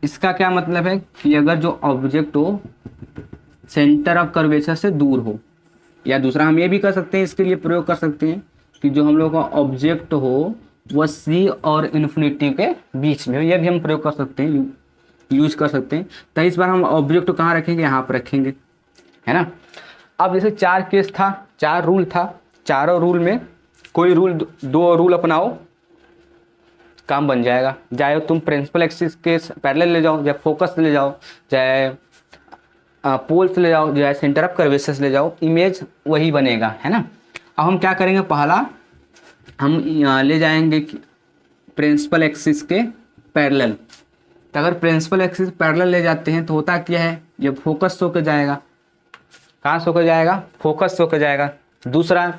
इसका क्या मतलब है कि अगर जो ऑब्जेक्ट हो सेंटर ऑफ कर्वेचर से दूर हो, या दूसरा हम ये भी कर सकते हैं, इसके लिए प्रयोग कर सकते हैं कि जो हम लोग का ऑब्जेक्ट हो वह सी और इन्फिनिटी के बीच में हो, यह भी हम प्रयोग कर सकते हैं, यूज कर सकते हैं। तो इस बार हम ऑब्जेक्ट को कहाँ रखेंगे, यहाँ पर रखेंगे, है ना। अब जैसे 4 केस था, 4 रूल था, चारों रूल में कोई रूल, 2 रूल अपनाओ, काम बन जाएगा। चाहे तुम प्रिंसिपल एक्सिस के पैरेलल ले जाओ, या फोकस ले जाओ, चाहे पोल से ले जाओ, चाहे सेंटर ऑफ कर्वेचर से ले जाओ, इमेज वही बनेगा, है ना। अब हम क्या करेंगे, पहला हम ले जाएंगे प्रिंसिपल एक्सिस के पैरेलल। तो अगर प्रिंसिपल एक्सिस पैरेलल ले जाते हैं तो होता क्या है, ये फोकस होकर जाएगा, कहाँ से होकर जाएगा, फोकस होकर जाएगा। दूसरा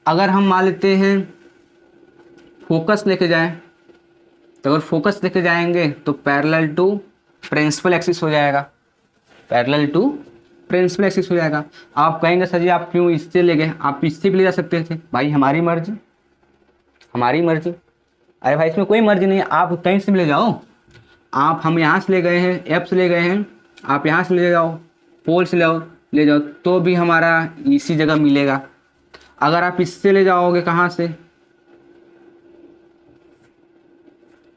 अगर हम मान लेते हैं फोकस लेके जाएं, तो अगर फोकस लेके जाएंगे तो पैरेलल टू प्रिंसिपल एक्सिस हो जाएगा, पैरेलल टू प्रिंसिपल एक्सिस हो जाएगा। आप कहेंगे सर जी आप क्यों इससे ले गए, आप इससे भी ले जा सकते थे। भाई हमारी मर्जी, हमारी मर्जी। अरे भाई इसमें कोई मर्जी नहीं है, आप कहीं से भी ले जाओ। आप हम यहाँ से ले गए हैं, एफ से ले गए हैं, आप यहाँ से ले जाओ, पोल से ले जाओ तो भी हमारा इसी जगह मिलेगा। अगर आप इससे ले जाओगे, कहाँ से,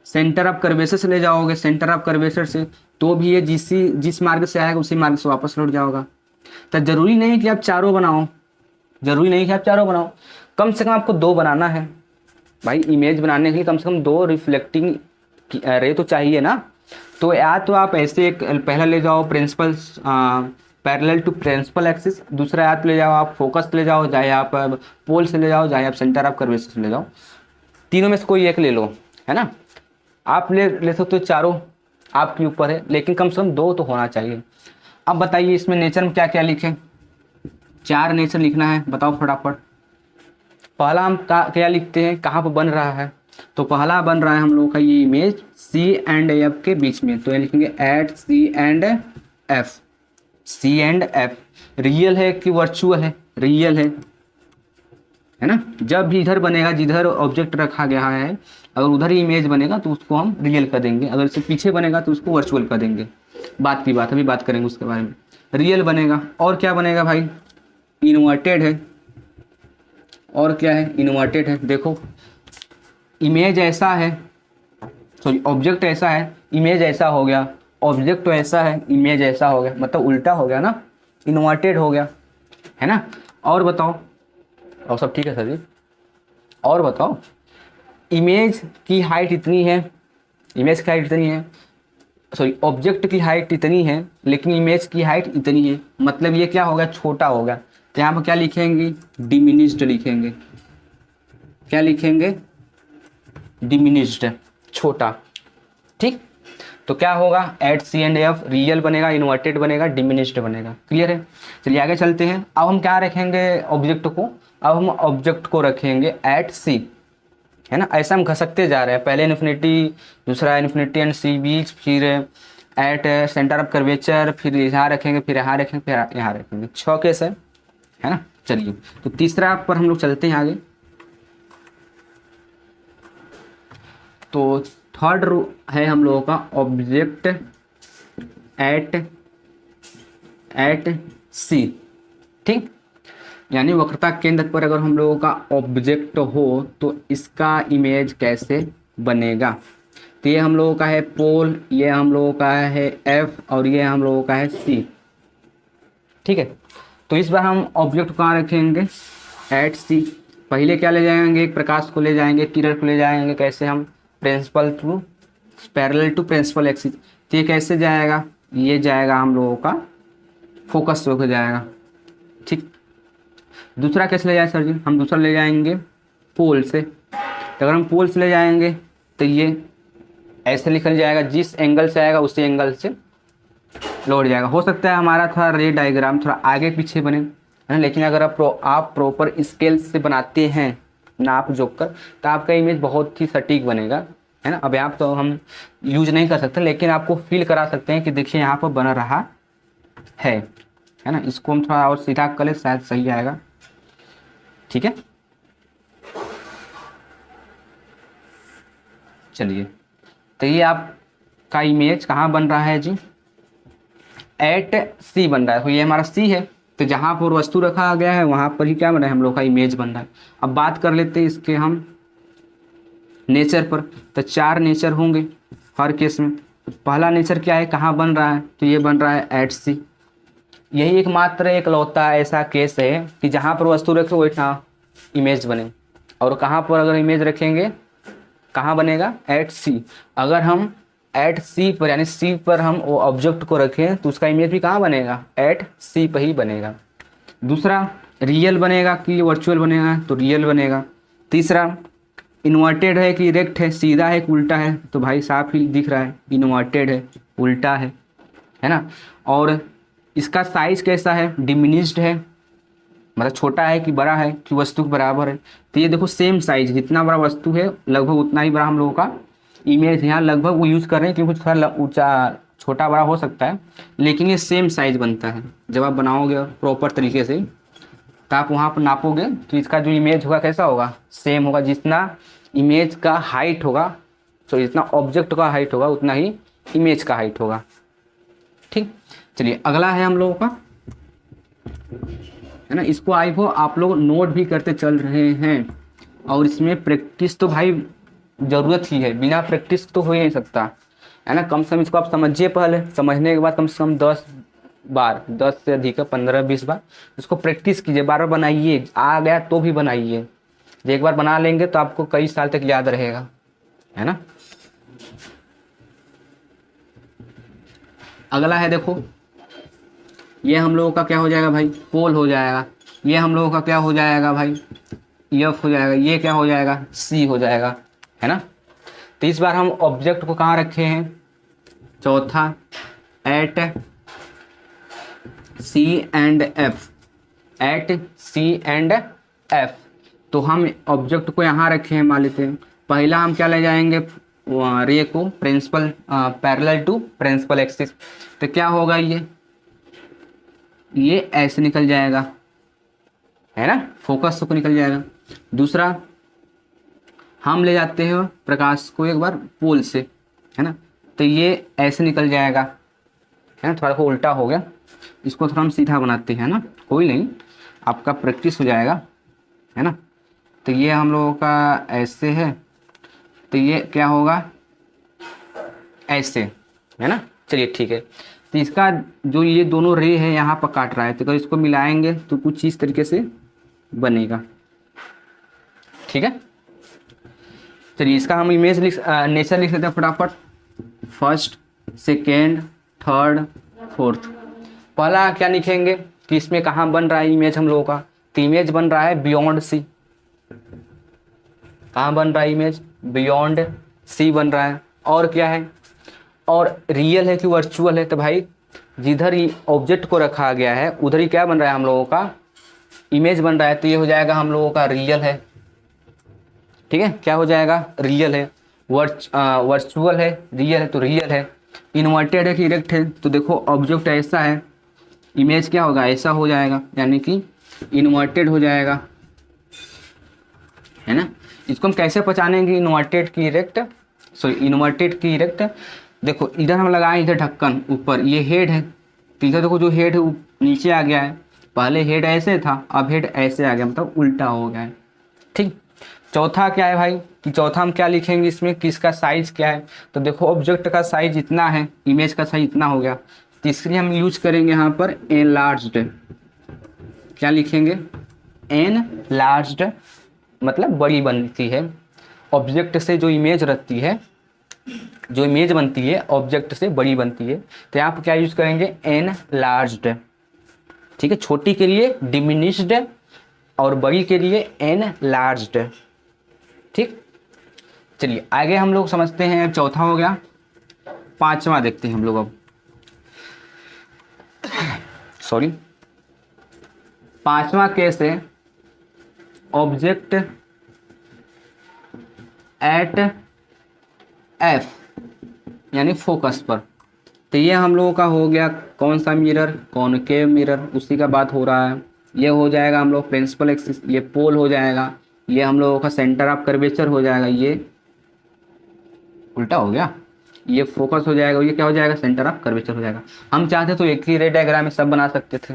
सेंटर ऑफ कर्वेचर से ले जाओगे, सेंटर ऑफ कर्वेचर से, तो भी ये जिस मार्ग से आएगा उसी मार्ग से वापस लौट जाओगा। तो जरूरी नहीं कि आप चारों बनाओ, जरूरी नहीं कि आप चारों बनाओ, कम से कम आपको 2 बनाना है भाई। इमेज बनाने के लिए कम से कम 2 रिफ्लेक्टिंग रे तो चाहिए ना। तो या तो आप ऐसे एक पहला ले जाओ principal parallel to principal axis, दूसरा या तो ले जाओ आप फोकस ले जाओ, चाहे आप पोल से ले जाओ, चाहे आप सेंटर ऑफ कर्वेचर से ले जाओ, तीनों में से कोई एक ले लो, है ना। आप ले सकते हो चारों, आपके ऊपर है, लेकिन कम से कम 2 तो होना चाहिए। अब बताइए इसमें नेचर में क्या क्या लिखें। 4 नेचर लिखना है, बताओ फटाफट। पहला हम क्या लिखते हैं, कहाँ पर बन रहा है, तो पहला बन रहा है हम लोगों का ये इमेज C एंड F के बीच में, तो ये लिखेंगे at C and F। C and F real है कि वर्चुअल है, रियल है ना। जब भी इधर बनेगा, जिधर ऑब्जेक्ट रखा गया है, अगर उधर ही इमेज बनेगा तो उसको हम रियल कर देंगे, अगर इससे पीछे बनेगा तो उसको वर्चुअल कर देंगे। बात की बात, अभी बात करेंगे उसके बारे में। रियल बनेगा, और क्या बनेगा भाई, इन्वर्टेड है, और क्या है, इन्वर्टेड है। देखो इमेज ऐसा है, सॉरी ऑब्जेक्ट ऐसा है, इमेज ऐसा हो गया, ऑब्जेक्ट तो ऐसा है, इमेज ऐसा हो गया, मतलब उल्टा हो गया ना, इन्वर्टेड हो गया, है ना। और बताओ, और सब ठीक है सर जी। और बताओ, इमेज की हाइट इतनी है, इमेज की हाइट इतनी है, सॉरी ऑब्जेक्ट की हाइट इतनी है, लेकिन इमेज की हाइट इतनी है, मतलब ये क्या हो गया, छोटा हो गया। तो यहाँ पर क्या लिखेंगे, डिमिनिश्ड लिखेंगे। क्या लिखेंगे, डिमिनिश्ड, छोटा। ठीक, तो क्या होगा, at C and F real बनेगा, इन्वर्टेड बनेगा, डिमिनिश्ड बनेगा। क्लियर है। चलिए आगे चलते हैं। अब हम क्या रखेंगे ऑब्जेक्ट को, अब हम ऑब्जेक्ट को रखेंगे एट C, है ना। ऐसा हम घसकते जा रहे हैं, पहले इन्फिनिटी, दूसरा इन्फिनिटी एंड C बीच, फिर एट सेंटर ऑफ कर्वेचर, फिर यहाँ रखेंगे, फिर यहाँ रखेंगे, फिर यहाँ रखेंगे। 6 केस है ना। चलिए तो तीसरा पर हम लोग चलते हैं आगे। तो थर्ड है हम लोगों का ऑब्जेक्ट एट C। ठीक, यानी वक्रता केंद्र पर अगर हम लोगों का ऑब्जेक्ट हो तो इसका इमेज कैसे बनेगा। तो ये हम लोगों का है पोल, ये हम लोगों का है F, और ये हम लोगों का है C। ठीक है, तो इस बार हम ऑब्जेक्ट कहाँ रखेंगे, एट C। पहले क्या ले जाएंगे, एक प्रकाश को ले जाएंगे, किरण को ले जाएंगे, कैसे हम, principal to parallel to principal axis. तो ये कैसे जाएगा, ये जाएगा हम लोगों का फोकस से होकर जाएगा। ठीक, दूसरा कैसे ले जाए सर जी, हम दूसरा ले जाएंगे पोल से। तो अगर हम पोल से ले जाएंगे तो ये ऐसे लिखा जाएगा, जिस एंगल से आएगा उसी एंगल से लौट जाएगा। हो सकता है हमारा थोड़ा रे डायग्राम थोड़ा आगे पीछे बने, है ना, लेकिन अगर आप प्रॉपर स्केल से बनाते हैं, नाप जोक कर, तो आपका इमेज बहुत ही सटीक बनेगा, है ना। अब यहाँ तो हम यूज नहीं कर सकते, लेकिन आपको फील करा सकते हैं कि देखिए यहाँ पर बना रहा है ना। इसको हम थोड़ा और सीधा कर ले, शायद सही आएगा। ठीक है, चलिए तो ये आपका इमेज कहाँ बन रहा है जी, एट C बन रहा है। तो ये हमारा C है, तो जहाँ पर वस्तु रखा गया है वहाँ पर ही क्या बन रहा है, हम लोग का इमेज बन रहा है। अब बात कर लेते हैं इसके हम नेचर पर। तो 4 नेचर होंगे हर केस में। पहला नेचर क्या है, कहाँ बन रहा है, तो ये बन रहा है एट C। यही एकमात्र एक लौता ऐसा केस है कि जहाँ पर वस्तु रखे वही इमेज बने, और कहाँ पर अगर इमेज रखेंगे कहाँ बनेगा, एट C। अगर हम एट C पर यानी C पर हम वो ऑब्जेक्ट को रखें तो उसका इमेज भी कहाँ बनेगा, एट C पर ही बनेगा। दूसरा रियल बनेगा कि वर्चुअल बनेगा, तो रियल बनेगा। तीसरा इन्वर्टेड है कि इरेक्ट है, सीधा है कि उल्टा है, तो भाई साफ ही दिख रहा है, इन्वर्टेड है, उल्टा है ना। और इसका साइज कैसा है, डिमिनिश्ड है, मतलब छोटा है कि बड़ा है कि वस्तु के बराबर है। तो ये देखो सेम साइज, जितना बड़ा वस्तु है लगभग उतना ही बड़ा हम लोगों का इमेज यहाँ लगभग वो यूज़ कर रहे हैं, क्योंकि थोड़ा ऊंचा छोटा बड़ा हो सकता है, लेकिन ये सेम साइज बनता है। जब आप बनाओगे प्रॉपर तरीके से तो आप वहाँ पर नापोगे तो इसका जो इमेज होगा कैसा होगा, सेम होगा। जितना इमेज का हाइट होगा, तो जितना ऑब्जेक्ट का हाइट होगा उतना ही इमेज का हाइट होगा। ठीक, चलिए अगला है हम लोगों का, है ना। इसको आई हो आप लोग नोट भी करते चल रहे हैं, और इसमें प्रैक्टिस तो भाई ज़रूरत ही है, बिना प्रैक्टिस तो हो ही नहीं सकता। है ना। कम से कम इसको आप समझिए, पहले समझने के बाद कम से कम 10 बार, 10 से अधिक 15-20 बार इसको प्रैक्टिस कीजिए, बार बार बनाइए, आ गया तो भी बनाइए। एक बार बना लेंगे तो आपको कई साल तक याद रहेगा, है ना। अगला है देखो, ये हम लोगों का क्या हो जाएगा भाई, पोल हो जाएगा। ये हम लोगों का क्या हो जाएगा भाई, एफ हो जाएगा। ये क्या हो जाएगा, सी हो जाएगा, है ना। तो इस बार हम ऑब्जेक्ट को कहाँ रखे हैं, चौथा, at C and F, at C and F. तो हम ऑब्जेक्ट को यहाँ रखे हैं, मान लेते हैं। पहला हम क्या ले जाएंगे, रे को principal parallel to principal axis. तो क्या होगा, ये ऐसे निकल जाएगा, है ना, फोकस को निकल जाएगा। दूसरा हम ले जाते हैं प्रकाश को एक बार पोल से, है ना, तो ये ऐसे निकल जाएगा, है ना। थोड़ा सा उल्टा हो गया, इसको थोड़ा हम सीधा बनाते हैं ना, कोई नहीं, आपका प्रैक्टिस हो जाएगा, है ना। तो ये हम लोगों का ऐसे है, तो ये क्या होगा, ऐसे, है ना। चलिए ठीक है। तो इसका जो ये दोनों रे है यहाँ पर काट रहा है, तो अगर इसको मिलाएंगे तो कुछ इस तरीके से बनेगा, ठीक है। चलिए इसका हम इमेज नेचर लिख लेते हैं फटाफट। First, second, third, fourth. पहला क्या लिखेंगे कि इसमें कहाँ बन रहा है इमेज हम लोगों का, तो इमेज बन रहा है बियॉन्ड सी। कहाँ बन रहा है इमेज, बियॉन्ड सी बन रहा है। और क्या है, और रियल है कि वर्चुअल है, तो भाई जिधर ही ऑब्जेक्ट को रखा गया है उधर ही क्या बन रहा है हम लोगों का, इमेज बन रहा है। तो ये हो जाएगा हम लोगों का रियल है, ठीक है। क्या हो जाएगा, रियल है। वर्चुअल है, रियल है तो रियल है। इन्वर्टेड है कि इरेक्ट है, तो देखो ऑब्जेक्ट ऐसा है, इमेज क्या होगा, ऐसा हो जाएगा, यानी कि इन्वर्टेड हो जाएगा, है ना। इसको हम कैसे पहचानेंगे, इन्वर्टेड की इरेक्ट, सॉरी इन्वर्टेड की इरेक्ट। देखो इधर हम लगाएं, इधर ढक्कन ऊपर, ये हेड है, तो इधर देखो जो हेड है नीचे आ गया है, पहले हेड ऐसे था, अब हेड ऐसे आ गया, मतलब उल्टा हो गया है, ठीक। चौथा क्या है भाई, कि चौथा हम क्या लिखेंगे इसमें कि इसका साइज क्या है, तो देखो ऑब्जेक्ट का साइज इतना है, इमेज का साइज इतना हो गया, तो इसके लिए हम यूज करेंगे यहाँ पर एनलार्ज्ड। क्या लिखेंगे, एनलार्ज्ड, मतलब बड़ी बनती है। ऑब्जेक्ट से जो इमेज रहती है, जो इमेज बनती है ऑब्जेक्ट से बड़ी बनती है, तो यहाँ पर क्या यूज करेंगे, एनलार्ज्ड, ठीक है। छोटी के लिए डिमिनिश्ड और बड़ी के लिए एनलार्ज्ड, ठीक। चलिए आगे हम लोग समझते हैं, चौथा हो गया। पांचवा देखते हैं हम लोग अब, सॉरी, पांचवा केस है ऑब्जेक्ट एट एफ, यानी फोकस पर। तो ये हम लोगों का हो गया कौन सा मिरर, कॉनकेव मिरर, उसी का बात हो रहा है। ये हो जाएगा हम लोग प्रिंसिपल एक्सिस, ये पोल हो जाएगा, ये हम लोगों का सेंटर ऑफ कर्वेचर हो जाएगा, ये उल्टा हो गया, ये फोकस हो जाएगा, ये क्या हो जाएगा, सेंटर ऑफ कर्वेचर हो जाएगा। हम चाहते तो एक ही रे डायग्राम में सब बना सकते थे,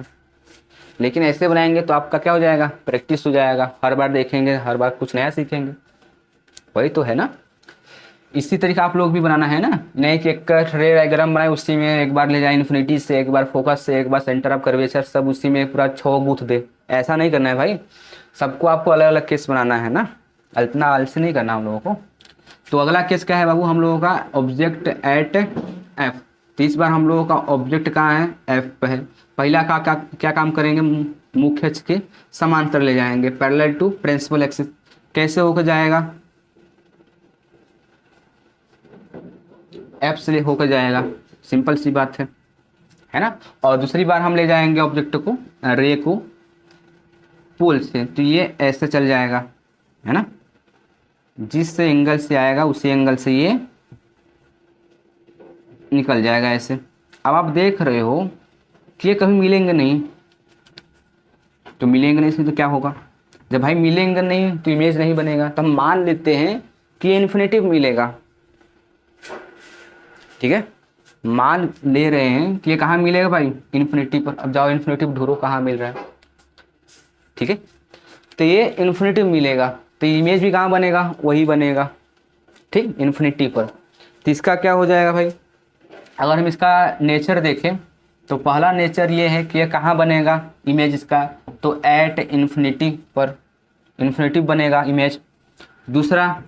लेकिन ऐसे बनाएंगे तो आपका क्या हो जाएगा, प्रैक्टिस हो जाएगा, हर बार देखेंगे, हर बार कुछ नया सीखेंगे, वही तो है ना। इसी तरीके आप लोग भी बनाना है ना, नहीं कि एक रे डायग्राम बनाए उसी में एक बार ले जाए इन्फिनिटी से, एक बार फोकस से, एक बार सेंटर ऑफ कर्वेचर, सब उसी में पूरा 6 गूंथ दे। ऐसा नहीं करना है भाई, सबको आपको अलग अलग केस बनाना है ना, इतना आलसी नहीं करना हम लोगों को। तो अगला केस क्या है बाबू हम लोगों का, ऑब्जेक्ट एट एफ। तो इस बार हम लोगों का ऑब्जेक्ट कहाँ है, एफ पे है। पहला का क्या काम करेंगे, मुख्य अक्ष के समांतर ले जाएंगे, पैरेलल टू प्रिंसिपल एक्सिस। कैसे होकर जाएगा, एफ से होकर जाएगा, सिंपल सी बात है ना। और दूसरी बार हम ले जाएंगे ऑब्जेक्ट को, रे को पोल से, तो ये ऐसे चल जाएगा, है ना। जिस एंगल से आएगा उसी एंगल से ये निकल जाएगा ऐसे। अब आप देख रहे हो कि ये कभी मिलेंगे नहीं, तो मिलेंगे नहीं तो क्या होगा, जब भाई मिलेंगे नहीं तो इमेज नहीं बनेगा। तो हम मान लेते हैं कि ये इन्फिनिटिव मिलेगा, ठीक है, मान ले रहे हैं कि ये कहाँ मिलेगा भाई, इन्फिनिटी पर। अब जाओ इन्फिनिटिव ढूंढो कहाँ मिल रहा है, ठीक है। तो ये इन्फिनिटिव मिलेगा, तो इमेज भी कहाँ बनेगा, वही बनेगा, ठीक, इन्फिनिटी पर। तो इसका क्या हो जाएगा भाई, अगर हम इसका नेचर देखें तो पहला नेचर ये है कि ये कहाँ बनेगा इमेज इसका, तो एट इन्फिनिटी पर इन्फिनिटी बनेगा इमेज। दूसरा,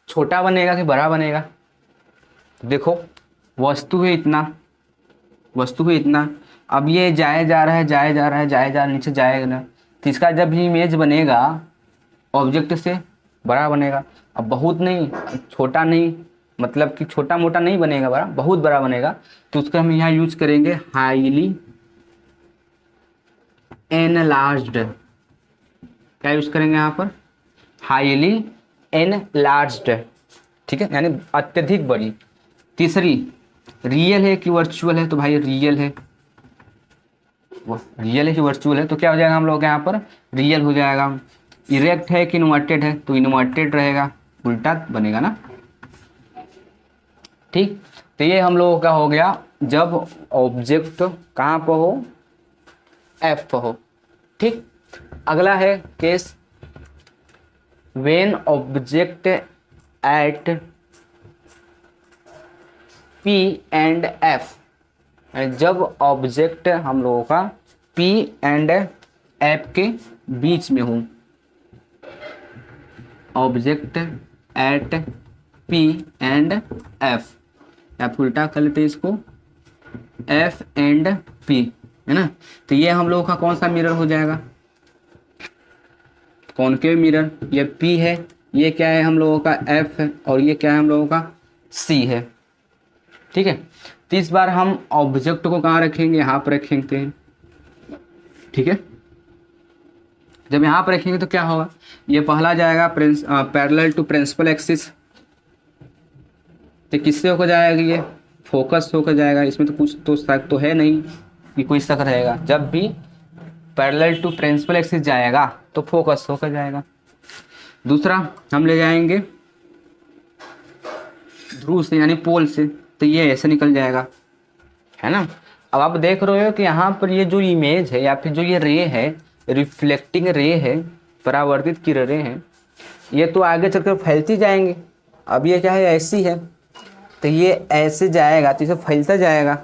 छोटा बनेगा कि बड़ा बनेगा, देखो वस्तु है इतना, वस्तु है इतना, अब ये जाए जा रहा है, जाए जा रहा है, जाए जा नीचे जाएगा ना, तो इसका जब भी इमेज बनेगा ऑब्जेक्ट से बड़ा बनेगा। अब बहुत नहीं, छोटा नहीं, मतलब कि छोटा मोटा नहीं बनेगा, बड़ा बहुत बड़ा बनेगा, तो उसका हम यहाँ यूज करेंगे हाईली एनलार्ज्ड। क्या यूज करेंगे यहाँ पर, हाईली एनलार्ज्ड, ठीक है, यानी अत्यधिक बड़ी। तीसरी, रियल है कि वर्चुअल है, तो भाई रियल है, रियल है कि वर्चुअल है, तो क्या हो जाएगा हम लोग यहाँ पर रियल हो जाएगा। इरेक्ट है कि इन्वर्टेड है, तो इन्वर्टेड रहेगा, उल्टा बनेगा ना, ठीक। तो ये हम लोगों का हो गया जब ऑब्जेक्ट कहाँ पर हो, एफ पर हो, ठीक। अगला है case when object at P and F, जब ऑब्जेक्ट हम लोगों का पी एंड एफ के बीच में हो, object at P and F, आप उल्टा कर लेते हैं इसको, एफ एंड पी, है ना। तो ये हम लोगों का कौन सा मिरर हो जाएगा, कॉनकेव मिरर। ये पी है, ये क्या है हम लोगों का एफ है, और ये क्या है हम लोगों का सी है, ठीक है। तो इस बार हम ऑब्जेक्ट को कहाँ रखेंगे, यहाँ पर रखेंगे, ठीक है। जब यहाँ पर रखेंगे तो क्या होगा, ये पहला जाएगा पैरेलल टू प्रिंसिपल एक्सिस, तो किससे होकर जाएगा, ये फोकस होकर जाएगा। इसमें तो कुछ तो शक तो है नहीं कि कोई शक रहेगा, जब भी पैरेलल टू प्रिंसिपल एक्सिस जाएगा तो फोकस होकर जाएगा। दूसरा हम ले जाएंगे ध्रुव से यानी पोल से, तो ये ऐसे निकल जाएगा, है ना। अब आप देख रहे हो कि यहाँ पर ये जो इमेज है या फिर जो ये रे है, रिफ्लेक्टिंग रे है, परावर्तित किरणें हैं, ये तो आगे चलकर फैलती जाएंगे। अब ये क्या है, ऐसी है, तो ये ऐसे जाएगा तो इसे फैलता जाएगा,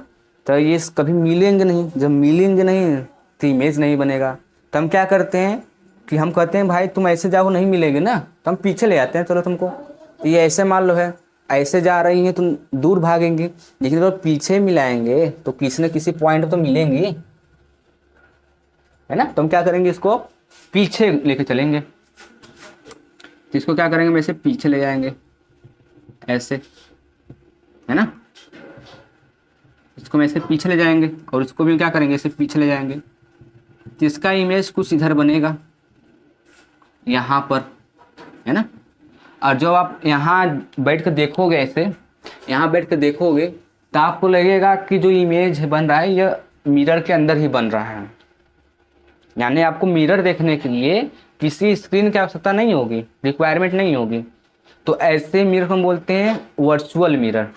तो ये कभी मिलेंगे नहीं, जब मिलेंगे नहीं तो इमेज नहीं बनेगा। तो हम क्या करते हैं कि हम कहते हैं भाई तुम ऐसे जाओ, नहीं मिलेगी ना, तो हम पीछे ले आते हैं, चलो तुमको, तो ये ऐसे मान लो है, ऐसे जा रही हैं तुम दूर भागेंगे, लेकिन अगर पीछे मिलाएंगे तो किसी न किसी पॉइंट पर तो मिलेंगी, है ना। तो हम क्या करेंगे, इसको पीछे लेके चलेंगे, तो इसको क्या करेंगे, हम ऐसे पीछे ले जाएंगे, ऐसे, है ना, इसको हम ऐसे पीछे ले जाएंगे, और इसको भी क्या करेंगे, ऐसे पीछे ले जाएंगे, तो इसका इमेज कुछ इधर बनेगा यहाँ पर, है ना। और जब आप यहाँ बैठ कर देखोगे, ऐसे यहाँ बैठ कर देखोगे, तो आपको लगेगा कि जो इमेज बन रहा है यह मिरर के अंदर ही बन रहा है, यानी आपको मिरर देखने के लिए किसी स्क्रीन की आवश्यकता नहीं होगी, रिक्वायरमेंट नहीं होगी। तो ऐसे मिरर हम बोलते हैं वर्चुअल मिरर,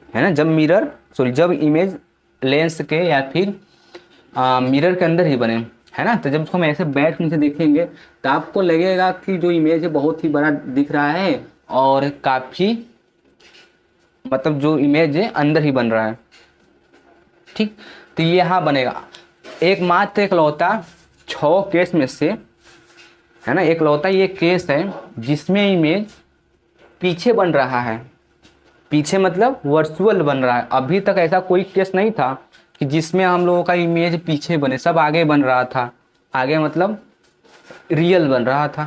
है ना। जब इमेज लेंस के या फिर मिरर के अंदर ही बने, है ना। तो जब उसको हम ऐसे बैठ नीचे देखेंगे तो आपको लगेगा कि जो इमेज है बहुत ही बड़ा दिख रहा है, और काफ़ी मतलब जो इमेज है अंदर ही बन रहा है, ठीक। तो ये यहाँ बनेगा एकमात्र एकलौता 6 केस में से, है ना, एकलौता ये केस है जिसमें इमेज पीछे बन रहा है, पीछे मतलब वर्चुअल बन रहा है। अभी तक ऐसा कोई केस नहीं था कि जिसमें हम लोगों का इमेज पीछे बने, सब आगे बन रहा था, आगे मतलब रियल बन रहा था।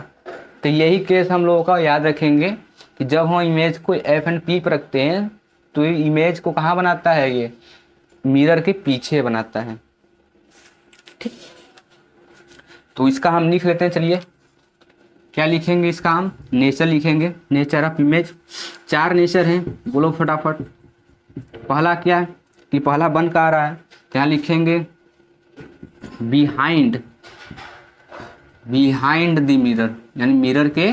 तो यही केस हम लोगों का याद रखेंगे कि जब हम इमेज को एफ एंड पी पर रखते हैं तो ये इमेज को कहाँ बनाता है, ये मिरर के पीछे बनाता है, ठीक। तो इसका हम लिख लेते हैं, चलिए क्या लिखेंगे, इसका हम नेचर लिखेंगे, नेचर ऑफ इमेज। 4 नेचर हैं, बोलो फटाफट। पहला क्या है कि पहला बन का आ रहा है, क्या लिखेंगे, बिहाइंड द मिरर, यानी मिरर के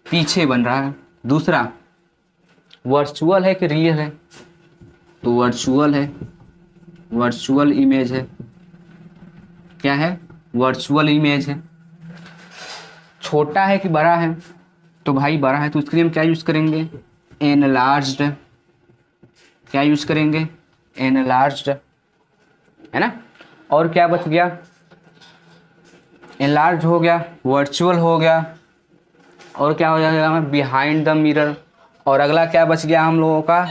पीछे बन रहा है। दूसरा वर्चुअल है कि रियल है, तो वर्चुअल है, वर्चुअल इमेज है, क्या है, वर्चुअल इमेज है। छोटा है कि बड़ा है, तो भाई बड़ा है, तो उसके लिए हम क्या यूज़ करेंगे, एनलार्ज्ड, क्या यूज करेंगे, एनलार्ज्ड, है ना। और क्या बच गया, एनलार्ज हो गया, वर्चुअल हो गया, और क्या हो जाएगा हमें, बिहाइंड द मिरर। और अगला क्या बच गया हम लोगों का,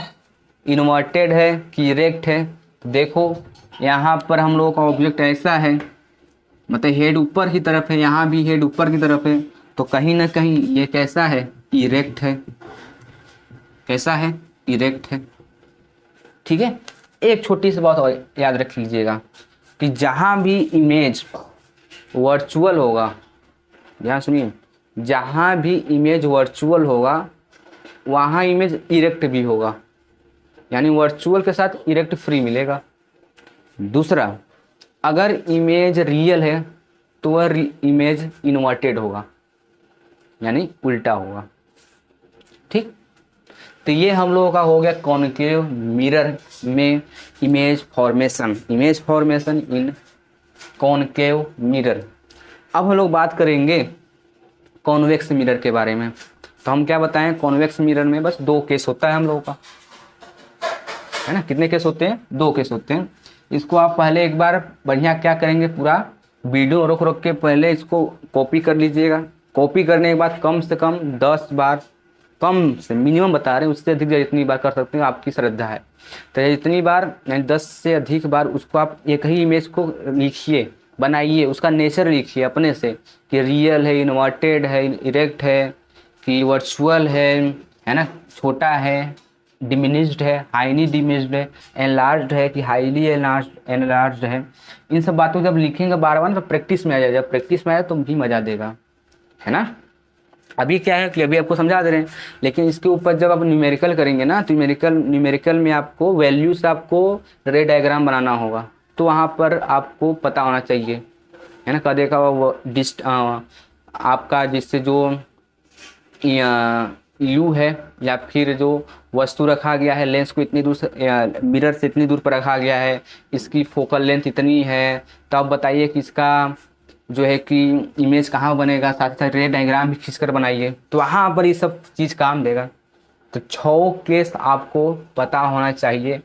इन्वर्टेड है कि इरेक्ट है। तो देखो यहाँ पर हम लोगों का ऑब्जेक्ट ऐसा है, मतलब हेड ऊपर की तरफ है, यहाँ भी हेड ऊपर की तरफ है, तो कहीं ना कहीं ये कैसा है, इरेक्ट है। कैसा है, इरेक्ट है। ठीक है। एक छोटी सी बात और याद रख लीजिएगा कि जहाँ भी इमेज वर्चुअल होगा, ध्यान सुनिए, जहाँ भी इमेज वर्चुअल होगा वहाँ इमेज इरेक्ट भी होगा, यानी वर्चुअल के साथ इरेक्ट फ्री मिलेगा। दूसरा, अगर इमेज रियल है तो वह इमेज इन्वर्टेड होगा, यानी उल्टा होगा। ठीक। तो ये हम लोगों का हो गया कॉन्केव मिरर में इमेज फॉर्मेशन, इमेज फॉर्मेशन इन कॉन्केव मिरर। अब हम लोग बात करेंगे कॉन्वेक्स मिरर के बारे में। तो हम क्या बताएं, कॉन्वेक्स मिरर में बस 2 केस होता है हम लोगों का, है ना। कितने केस होते हैं, 2 केस होते हैं। इसको आप पहले एक बार बढ़िया क्या करेंगे, पूरा वीडियो रोक रोक के पहले इसको कॉपी कर लीजिएगा। कॉपी करने के बाद कम से कम 10 बार, कम से मिनिमम बता रहे हैं, उससे अधिक जितनी बार कर सकते हैं आपकी श्रद्धा है, तो इतनी बार यानी 10 से अधिक बार उसको आप एक ही इमेज को लिखिए, बनाइए, उसका नेचर लिखिए अपने से कि रियल है, इन्वर्टेड है, इरेक्ट है कि वर्चुअल है ना, छोटा है, डिमिनिश्ड है, हाईली डिमिनिश्ड है, एनलार्ज्ड है कि हाईली एनलार्ज्ड है। इन सब बातों को जब लिखेंगे बार बार तो प्रैक्टिस में आ जाएगा, जब प्रैक्टिस में आए तो भी मज़ा देगा, है ना। अभी क्या है कि अभी आपको समझा दे रहे हैं, लेकिन इसके ऊपर जब आप न्यूमेरिकल करेंगे ना, तो न्यूमेरिकल में आपको वैल्यू से आपको रे डायग्राम बनाना होगा, तो वहाँ पर आपको पता होना चाहिए, है ना। कदे का वो आपका जिससे जो यू है या फिर जो वस्तु रखा गया है, लेंस को इतनी दूर से मिरर से इतनी दूर पर रखा गया है, इसकी फोकल लेंथ इतनी है, तो आप बताइए कि इसका जो है कि इमेज कहाँ बनेगा, साथ साथ रे डायग्राम भी खींच कर बनाइए, तो वहाँ पर ये सब चीज़ काम देगा। तो 6 केस आपको पता होना चाहिए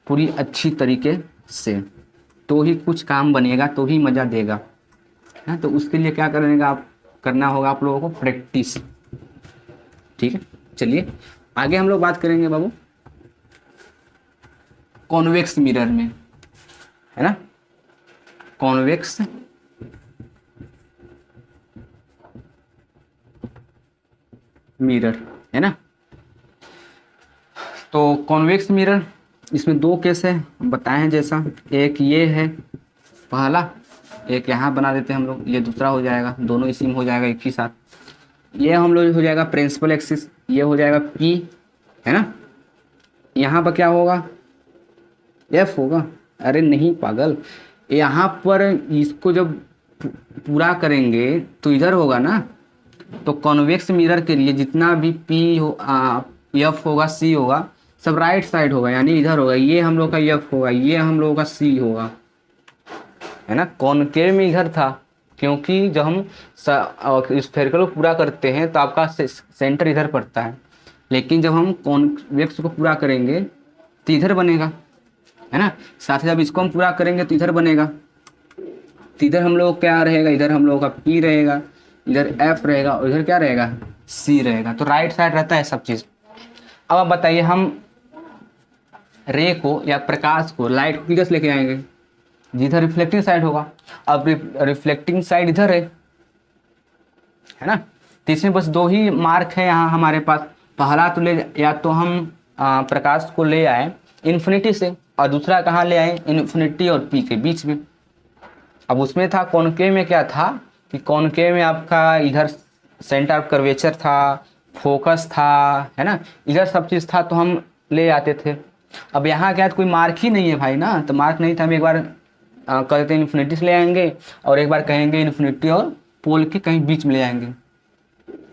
पूरी अच्छी तरीके से, तो ही कुछ काम बनेगा, तो ही मज़ा देगा, है। तो उसके लिए क्या करेंगे, आप करना होगा आप लोगों को प्रैक्टिस। ठीक है, चलिए आगे हम लोग बात करेंगे बाबू कॉन्वेक्स मिरर में, है ना। कॉन्वेक्स मिरर, है ना। तो कॉन्वेक्स मिरर इसमें 2 केस है बताए हैं, जैसा एक ये है पहला, एक यहाँ बना देते हैं हम लोग, ये दूसरा हो जाएगा, दोनों इसी में हो जाएगा एक ही साथ। ये हम लोग हो जाएगा प्रिंसिपल एक्सिस, ये हो जाएगा P, है ना। यहाँ पर क्या होगा, F होगा, अरे नहीं पागल, यहाँ पर इसको जब पूरा करेंगे तो इधर होगा ना। तो कॉन्वेक्स मिरर के लिए जितना भी P हो F होगा, C होगा, सब राइट साइड होगा, यानी इधर होगा, ये हम लोग का F होगा, ये हम लोग का C होगा, है ना। कॉनकेव में इधर था, क्योंकि जब हम स्फेरिकल को पूरा करते हैं तो आपका सेंटर इधर पड़ता है, लेकिन जब हम कॉन्वेक्स को पूरा करेंगे तो इधर बनेगा, है ना। साथ ही जब इसको हम पूरा करेंगे तो इधर बनेगा, तो इधर हम लोग क्या रहेगा, इधर हम लोग का P रहेगा, इधर F रहेगा, और इधर क्या रहेगा, C रहेगा। तो राइट साइड रहता है सब चीज़। अब आप बताइए, हम रे को या प्रकाश को, लाइट को किधर से लेके आएंगे, जिधर रिफ्लेक्टिंग साइड होगा। अब रिफ्लेक्टिंग साइड इधर है ना। तो इसमें बस 2 ही मार्क है यहाँ हमारे पास। पहला तो या तो हम प्रकाश को ले आए इन्फिनिटी से, और दूसरा कहाँ ले आए, इन्फिनिटी और P के बीच में। अब उसमें था कॉनकेव में क्या था कि कॉनकेव में आपका इधर सेंटर ऑफ कर्वेचर था, फोकस था, है ना, इधर सब चीज़ था, तो हम ले आते थे। अब यहाँ क्या है, तो कोई मार्क ही नहीं है भाई ना, तो मार्क नहीं था, हम एक बार कहते हैं इन्फिनिटी से ले आएंगे, और एक बार कहेंगे इन्फिनिटी और पोल के कहीं बीच में ले आएंगे,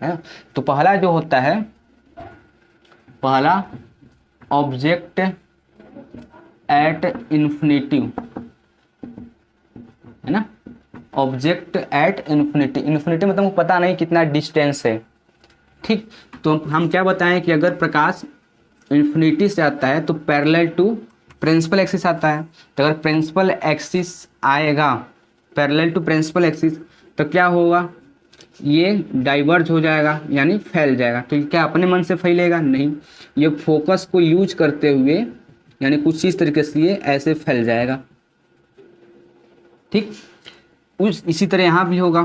है। तो पहला जो होता है, पहला ऑब्जेक्ट एट इन्फिनिटी, है ना। ऑब्जेक्ट एट इन्फिनिटी, इन्फिनिटी मतलब पता नहीं कितना डिस्टेंस है, ठीक। तो हम क्या बताएं कि अगर प्रकाश इन्फिनिटी से आता है तो पैरेलल टू प्रिंसिपल एक्सिस आता है। तो अगर प्रिंसिपल एक्सिस आएगा पैरेलल टू प्रिंसिपल एक्सिस तो क्या होगा, ये डाइवर्ज हो जाएगा यानी फैल जाएगा। तो ये क्या अपने मन से फैलेगा, नहीं, ये फोकस को यूज करते हुए यानी कुछ इस तरीके से ये ऐसे फैल जाएगा। ठीक, इसी तरह यहाँ भी होगा,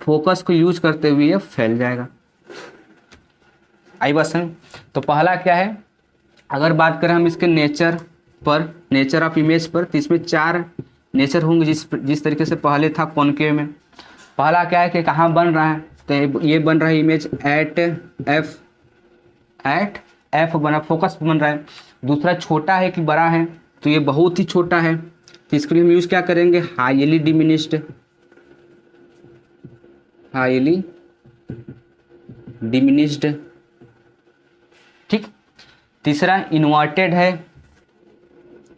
फोकस को यूज करते हुए ये फैल जाएगा। आई बात समझ। तो पहला क्या है, अगर बात करें हम इसके नेचर पर, नेचर ऑफ इमेज पर, तो इसमें 4 नेचर होंगे जिस तरीके से पहले था कॉनकेव में। पहला क्या है कि कहाँ बन रहा है, तो ये बन रहा है इमेज एट एफ बना, फोकस बन रहा है। दूसरा छोटा है कि बड़ा है, तो ये बहुत ही छोटा है, तो इसके लिए हम यूज़ क्या करेंगे, हाईली डिमिनिश्ड। ठीक, तीसरा इन्वर्टेड है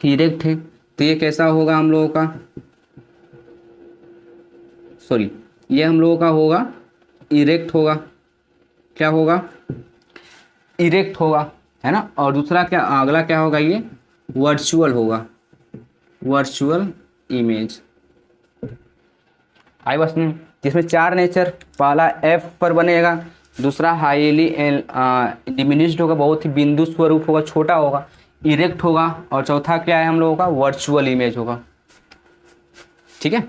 कि इरेक्ट है, तो ये कैसा होगा हम लोगों का, सॉरी ये हम लोगों का होगा इरेक्ट होगा, क्या होगा, इरेक्ट होगा, है ना। और दूसरा क्या, अगला क्या होगा, ये वर्चुअल होगा, वर्चुअल इमेज। आई बस में जिसमें 4 नेचर, पहला एफ पर बनेगा, दूसरा हाईली डिमिनिश्ड होगा, बहुत ही बिंदु स्वरूप होगा, छोटा होगा, इरेक्ट होगा, और चौथा क्या है हम लोगों का, वर्चुअल इमेज होगा। ठीक है,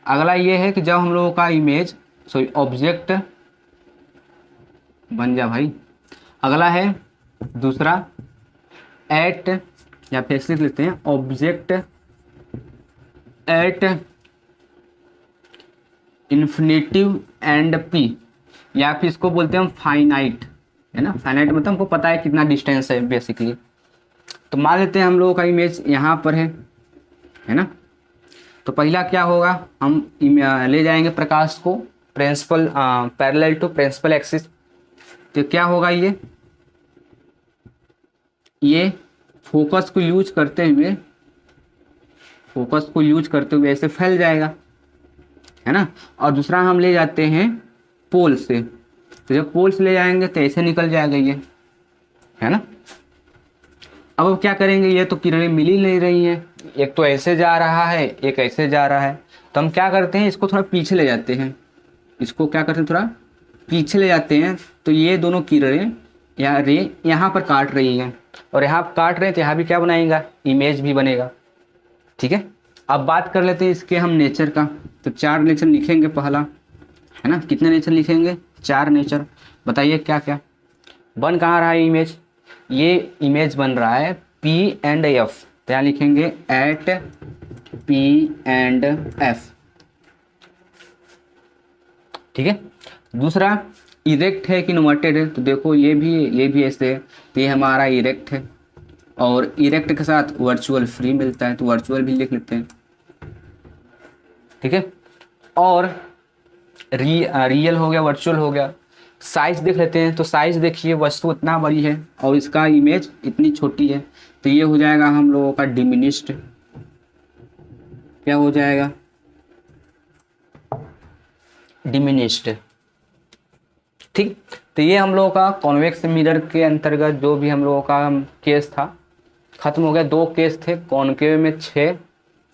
अगला ये है कि जब हम लोगों का इमेज सॉरी ऑब्जेक्ट बन जा भाई, अगला है दूसरा एट, या फिर लिख लेते हैं object at infinitive and P, या फिर इसको बोलते हैं हम फाइनाइट, है ना। फाइनाइट मतलब हमको पता है कितना डिस्टेंस है बेसिकली। तो मान लेते हैं हम लोगों का इमेज यहाँ पर है ना। तो पहला क्या होगा, हम ले जाएंगे प्रकाश को principal parallel to principal axis, तो क्या होगा, ये फोकस को यूज करते हुए ऐसे फैल जाएगा, है ना। और दूसरा हम ले जाते हैं पोल से, तो जब पोल से ले जाएंगे तो ऐसे निकल जाएगा ये, है ना। अब क्या करेंगे, ये तो किरणें मिल ही नहीं रही हैं, एक तो ऐसे जा रहा है एक ऐसे जा रहा है, तो हम क्या करते हैं, इसको थोड़ा पीछे ले जाते हैं, थोड़ा पीछे ले जाते हैं, तो ये दोनों किरणें या रे यहाँ पर काट रही हैं, और यहाँ काट रहे हैं तो यहाँ भी क्या बनाएगा, इमेज भी बनेगा। ठीक है, अब बात कर लेते हैं इसके हम नेचर का। तो 4 नेचर लिखेंगे पहला, है ना। कितने नेचर लिखेंगे, 4 नेचर। बताइए क्या क्या बन कहाँ रहा है इमेज, ये इमेज बन रहा है P एंड F, तो यहाँ लिखेंगे एट P एंड F। ठीक है, दूसरा इरेक्ट है कि इन्वर्टेड है, तो देखो ये भी ऐसे है, तो ये हमारा इरेक्ट है, और इरेक्ट के साथ वर्चुअल फ्री मिलता है, तो वर्चुअल भी लिख लेते हैं। ठीक है, और रियल हो गया, वर्चुअल हो गया। साइज देख लेते हैं, तो साइज देखिए वस्तु इतना बड़ी है और इसका इमेज इतनी छोटी है, तो ये हो जाएगा हम लोगों का डिमिनिश्ड। क्या हो जाएगा, डिमिनिश्ड। ठीक, तो ये हम लोगों का कॉन्वेक्स मिरर के अंतर्गत जो भी हम लोगों का केस था खत्म हो गया। 2 केस थे, कॉनकेव में 6,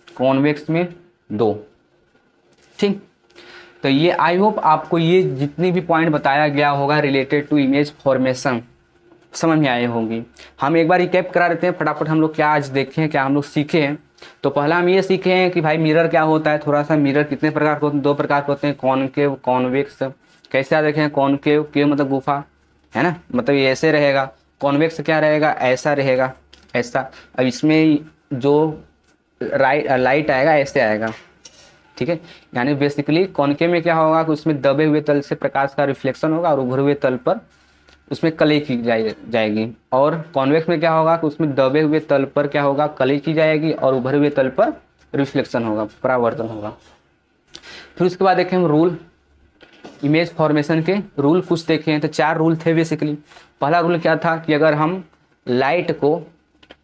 कॉन्वेक्स में 2। ठीक, तो ये आई होप आपको ये जितनी भी पॉइंट बताया गया होगा रिलेटेड टू इमेज फॉर्मेशन समझ में आए होंगी। हम एक बार रिकैप करा देते हैं फटाफट, हम लोग क्या आज देखे हैं, क्या हम लोग सीखे हैं। तो पहला हम ये सीखे हैं कि भाई मिरर क्या होता है, थोड़ा सा मिरर कितने प्रकार के होते हैं, 2 प्रकार के होते हैं, कॉनकेव कॉन्वेक्स। कैसे याद रखें, कॉनकेव केव मतलब गुफा, है ना, मतलब ये ऐसे रहेगा, कॉन्वेक्स क्या रहेगा, ऐसा रहेगा, ऐसा। अब इसमें जो लाइट आएगा ऐसे आएगा। ठीक है, यानी बेसिकली कॉनकेव में क्या होगा कि उसमें दबे हुए तल से प्रकाश का रिफ्लेक्शन होगा और उभरे हुए तल पर उसमें कली की जाएगी। और कॉन्वेक्स में क्या होगा कि उसमें दबे हुए तल पर क्या होगा, कली की जाएगी और उभरे हुए तल पर रिफ्लेक्शन होगा, परावर्तन होगा। फिर उसके बाद देखें हम रूल, इमेज फॉर्मेशन के रूल कुछ देखे हैं। तो 4 रूल थे बेसिकली। पहला रूल क्या था कि अगर हम लाइट को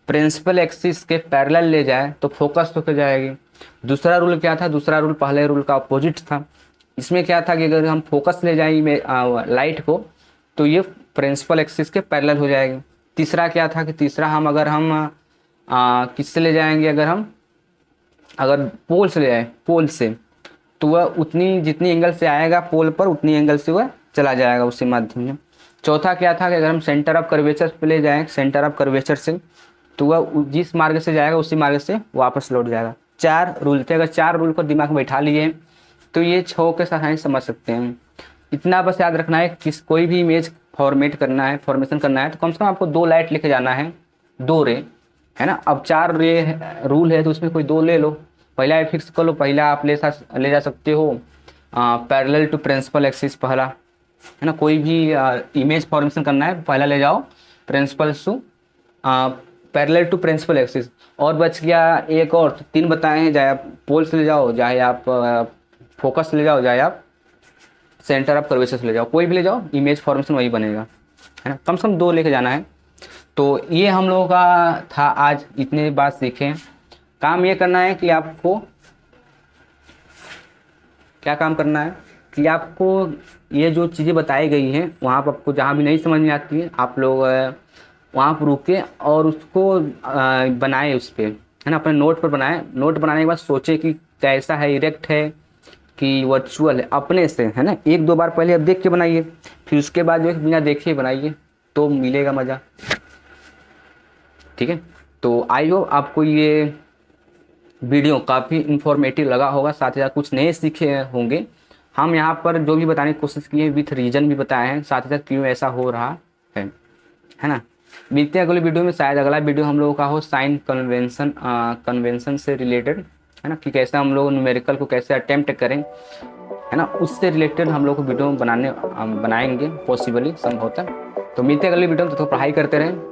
प्रिंसिपल एक्सिस के पैरेलल ले जाए तो फोकस होकर जाएगी। दूसरा रूल क्या था, दूसरा रूल पहले रूल का अपोजिट था। इसमें क्या था कि अगर हम फोकस ले जाए लाइट को तो ये प्रिंसिपल एक्सिस के पैरेलल हो जाएगी। तीसरा क्या था कि तीसरा हम किससे ले जाएंगे, अगर पोल से ले जाए, पोल से, तो वह उतनी जितनी एंगल से आएगा पोल पर उतनी एंगल से वह चला जाएगा उसी माध्यम में। चौथा क्या था कि अगर हम सेंटर ऑफ कर्वेचर पे ले जाएं, सेंटर ऑफ कर्वेचर से, तो वह जिस मार्ग से जाएगा उसी मार्ग से वापस लौट जाएगा। 4 रूल थे, अगर 4 रूल को दिमाग में बैठा लिए तो ये 6 के साथ समझ सकते हैं। इतना बस याद रखना है कि कोई भी इमेज फॉर्मेट करना है, फॉर्मेशन करना है, तो कम से कम आपको 2 लाइट लेके जाना है, 2 रे, है ना। अब 4 रे रूल है तो उसमें कोई 2 ले लो। पहला फिक्स कर लो, पहला आप ले जा सकते हो पैरेलल टू प्रिंसिपल एक्सिस, पहला, है ना। कोई भी इमेज फॉर्मेशन करना है पहला ले जाओ principal to parallel to principal axis. और बच गया एक और, 3 बताए हैं, चाहे आप पोल से ले जाओ, चाहे आप फोकस ले जाओ, चाहे आप सेंटर ऑफ कर्वेचर से ले जाओ, कोई भी ले जाओ, इमेज फॉर्मेशन वही बनेगा, है ना। कम से कम 2 लेके जाना है। तो ये हम लोगों का था आज, इतने बात सीखे। काम ये करना है कि आपको क्या काम करना है कि आपको ये जो चीज़ें बताई गई हैं वहाँ पर आपको जहाँ भी नहीं समझ में आती है आप लोग वहाँ पर रुके और उसको बनाए उस पर, है ना, अपने नोट पर बनाए। नोट बनाने के बाद सोचे कि कैसा है, इरेक्ट है कि वर्चुअल है, अपने से, है ना। 1-2 बार पहले आप देख के बनाइए, फिर उसके बाद जो है बिना देखे बनाइए तो मिलेगा मज़ा, ठीक है। तो आई होप आपको ये वीडियो काफ़ी इन्फॉर्मेटिव लगा होगा, साथ ही साथ कुछ नए सीखे होंगे। हम यहाँ पर जो भी बताने की कोशिश की है विथ रीज़न भी बताए हैं, साथ ही साथ क्यों ऐसा हो रहा है ना। मिलते हैं अगले वीडियो में, शायद अगला वीडियो हम लोगों का हो साइन कन्वेंशन से रिलेटेड, है ना, कि कैसे हम लोग न्यूमेरिकल को कैसे अटेम्प्ट करें, है ना, उससे रिलेटेड हम लोग को वीडियो बनाएंगे पॉसिबली संभवतः। तो मिलते हैं अगले वीडियो में, तो पढ़ाई करते रहें।